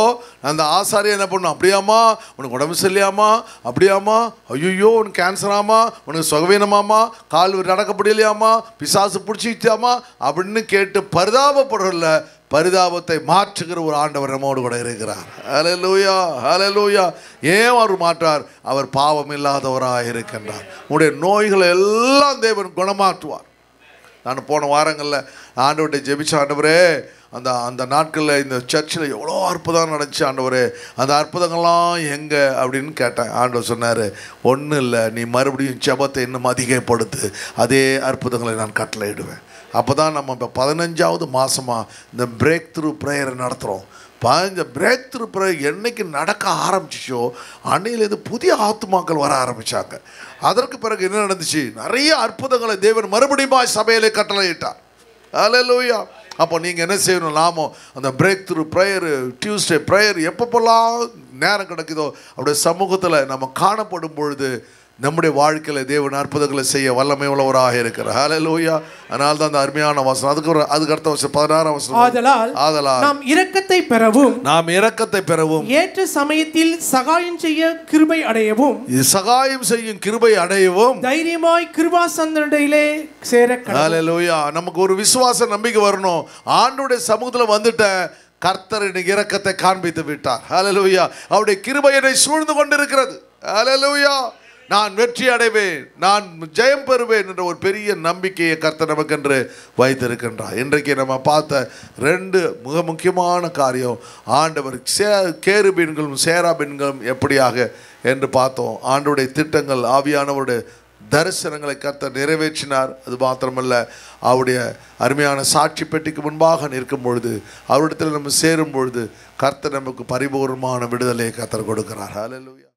அந்த ஆசாரியர் என்ன பண்ணும், அப்படியாமா உனக்கு உடம்பு சரியில்லையாமா, அப்படியாமா ஐயோ உனக்கு கேன்சராமா, உனக்கு சுகவீனமாமா, கால் நடக்க முடியலையாமா, பிசாசு பிடிச்சிச்சாமா அப்படின்னு கேட்டு பரிதாபப்படல, பரிதாபத்தை மாற்றுகிற ஒரு ஆண்டவர் நம்மோடு கூட இருக்கிறார். ஹல்லேலூயா, ஹல்லேலூயா. ஏன் அவர் மாற்றார்? அவர் பாவம் இல்லாதவராக இருக்கின்றார். உங்களுடைய நோய்களை எல்லாம் தேவன் குணமாற்றுவார். நான் போன வாரங்களில் ஆண்டவர்கிட்ட ஜெபிச்ச, ஆண்டவரே அந்த நாட்களில் இந்த சர்ச்சில் எவ்வளோ அற்புதம் நடந்துச்சு ஆண்டவரே, அந்த அற்புதங்கள்லாம் எங்கே அப்படின்னு கேட்டேன். ஆண்டவர் சொன்னார், ஒன்றும் இல்லை, நீ மறுபடியும் ஜெபத்தை இன்னும் அதிகப்படுத்து, அதே அற்புதங்களை நான் கட்டளையிடுவேன். அப்போ தான் நம்ம இப்போ 15வது மாதமாக இந்த பிரேக் த்ரூ ப்ரேயரை நடத்துகிறோம். இந்த பிரேக் த்ரூ ப்ரேயர் என்னைக்கு நடக்க ஆரம்பிச்சிச்சோ அன்னையிலேருந்து புதிய ஆத்துமாக்கள் வர ஆரம்பித்தாங்க. அதற்கு பிறகு என்ன நடந்துச்சு, நிறைய அற்புதங்களை தேவன் மறுபடியும் சபையிலே கட்டளையிட்டார். ஹல்லேலூயா. அப்போ நீங்கள் என்ன செய்யணும், நாமோ அந்த break through prayer, Tuesday prayer எப்பப்போல்லாம் நேரம் கிடைக்குதோ அப்படியே சமூகத்தில் நம்ம காணப்படும் பொழுது நம்முடைய வாழ்க்கையில் தேவன் அற்புதங்களை செய்ய வல்லமை உள்ளவராக இருக்கிறார். ஹல்லேலூயா. அதனால தான் அந்த அருமையான வசனம். அதுக்கு அடுத்த வசனம் 16ஆம் வசனம், ஆதலால் நாம் இரக்கத்தை பெறவும் ஏற்ற சமயத்தில் சகாயம் செய்ய கிருபை அடையவும், சகாயம் செய்யும் கிருபை அடையவும் தைரியமாய் கிருபாசனத்திலே சேர. ஹல்லேலூயா. நமக்கு ஒரு விசுவாச நம்பிக்கை வரணும். ஆண்டவருடைய சமூகத்தில் வந்துட்டேன், கர்த்தர் எனக்கு இரக்கத்தை காண்பித்து விட்டார். ஹல்லேலூயா. அவருடைய கிருபை என்னை சூழ்ந்து கொண்டிருக்கிறது. ஹல்லேலூயா. நான் வெற்றி அடைவேன், நான் ஜெயம் பெறுவேன் என்ற ஒரு பெரிய நம்பிக்கையை கர்த்தர் நமக்கென்று வைத்திருக்கின்றார். இன்றைக்கு நம்ம பார்த்த 2 மிக முக்கியமான காரியம், ஆண்டவர் கேருபீன்களும் சேராபீன்களும் எப்படியாக என்று பார்த்தோம். ஆண்டவருடைய திட்டங்கள், ஆவியானவருடைய தரிசனங்களை கர்த்தர் நிறைவேற்றினார். அது மாத்திரமல்ல, அவருடைய அருமையான சாட்சி பெட்டிக்கு முன்பாக நிற்கும் பொழுது, அவரிடத்தில் நம்ம சேரும் பொழுது கர்த்தர் நமக்கு பரிபூர்ணமான விடுதலையை கர்த்தர் கொடுக்கிறார். ஹல்லேலூயா.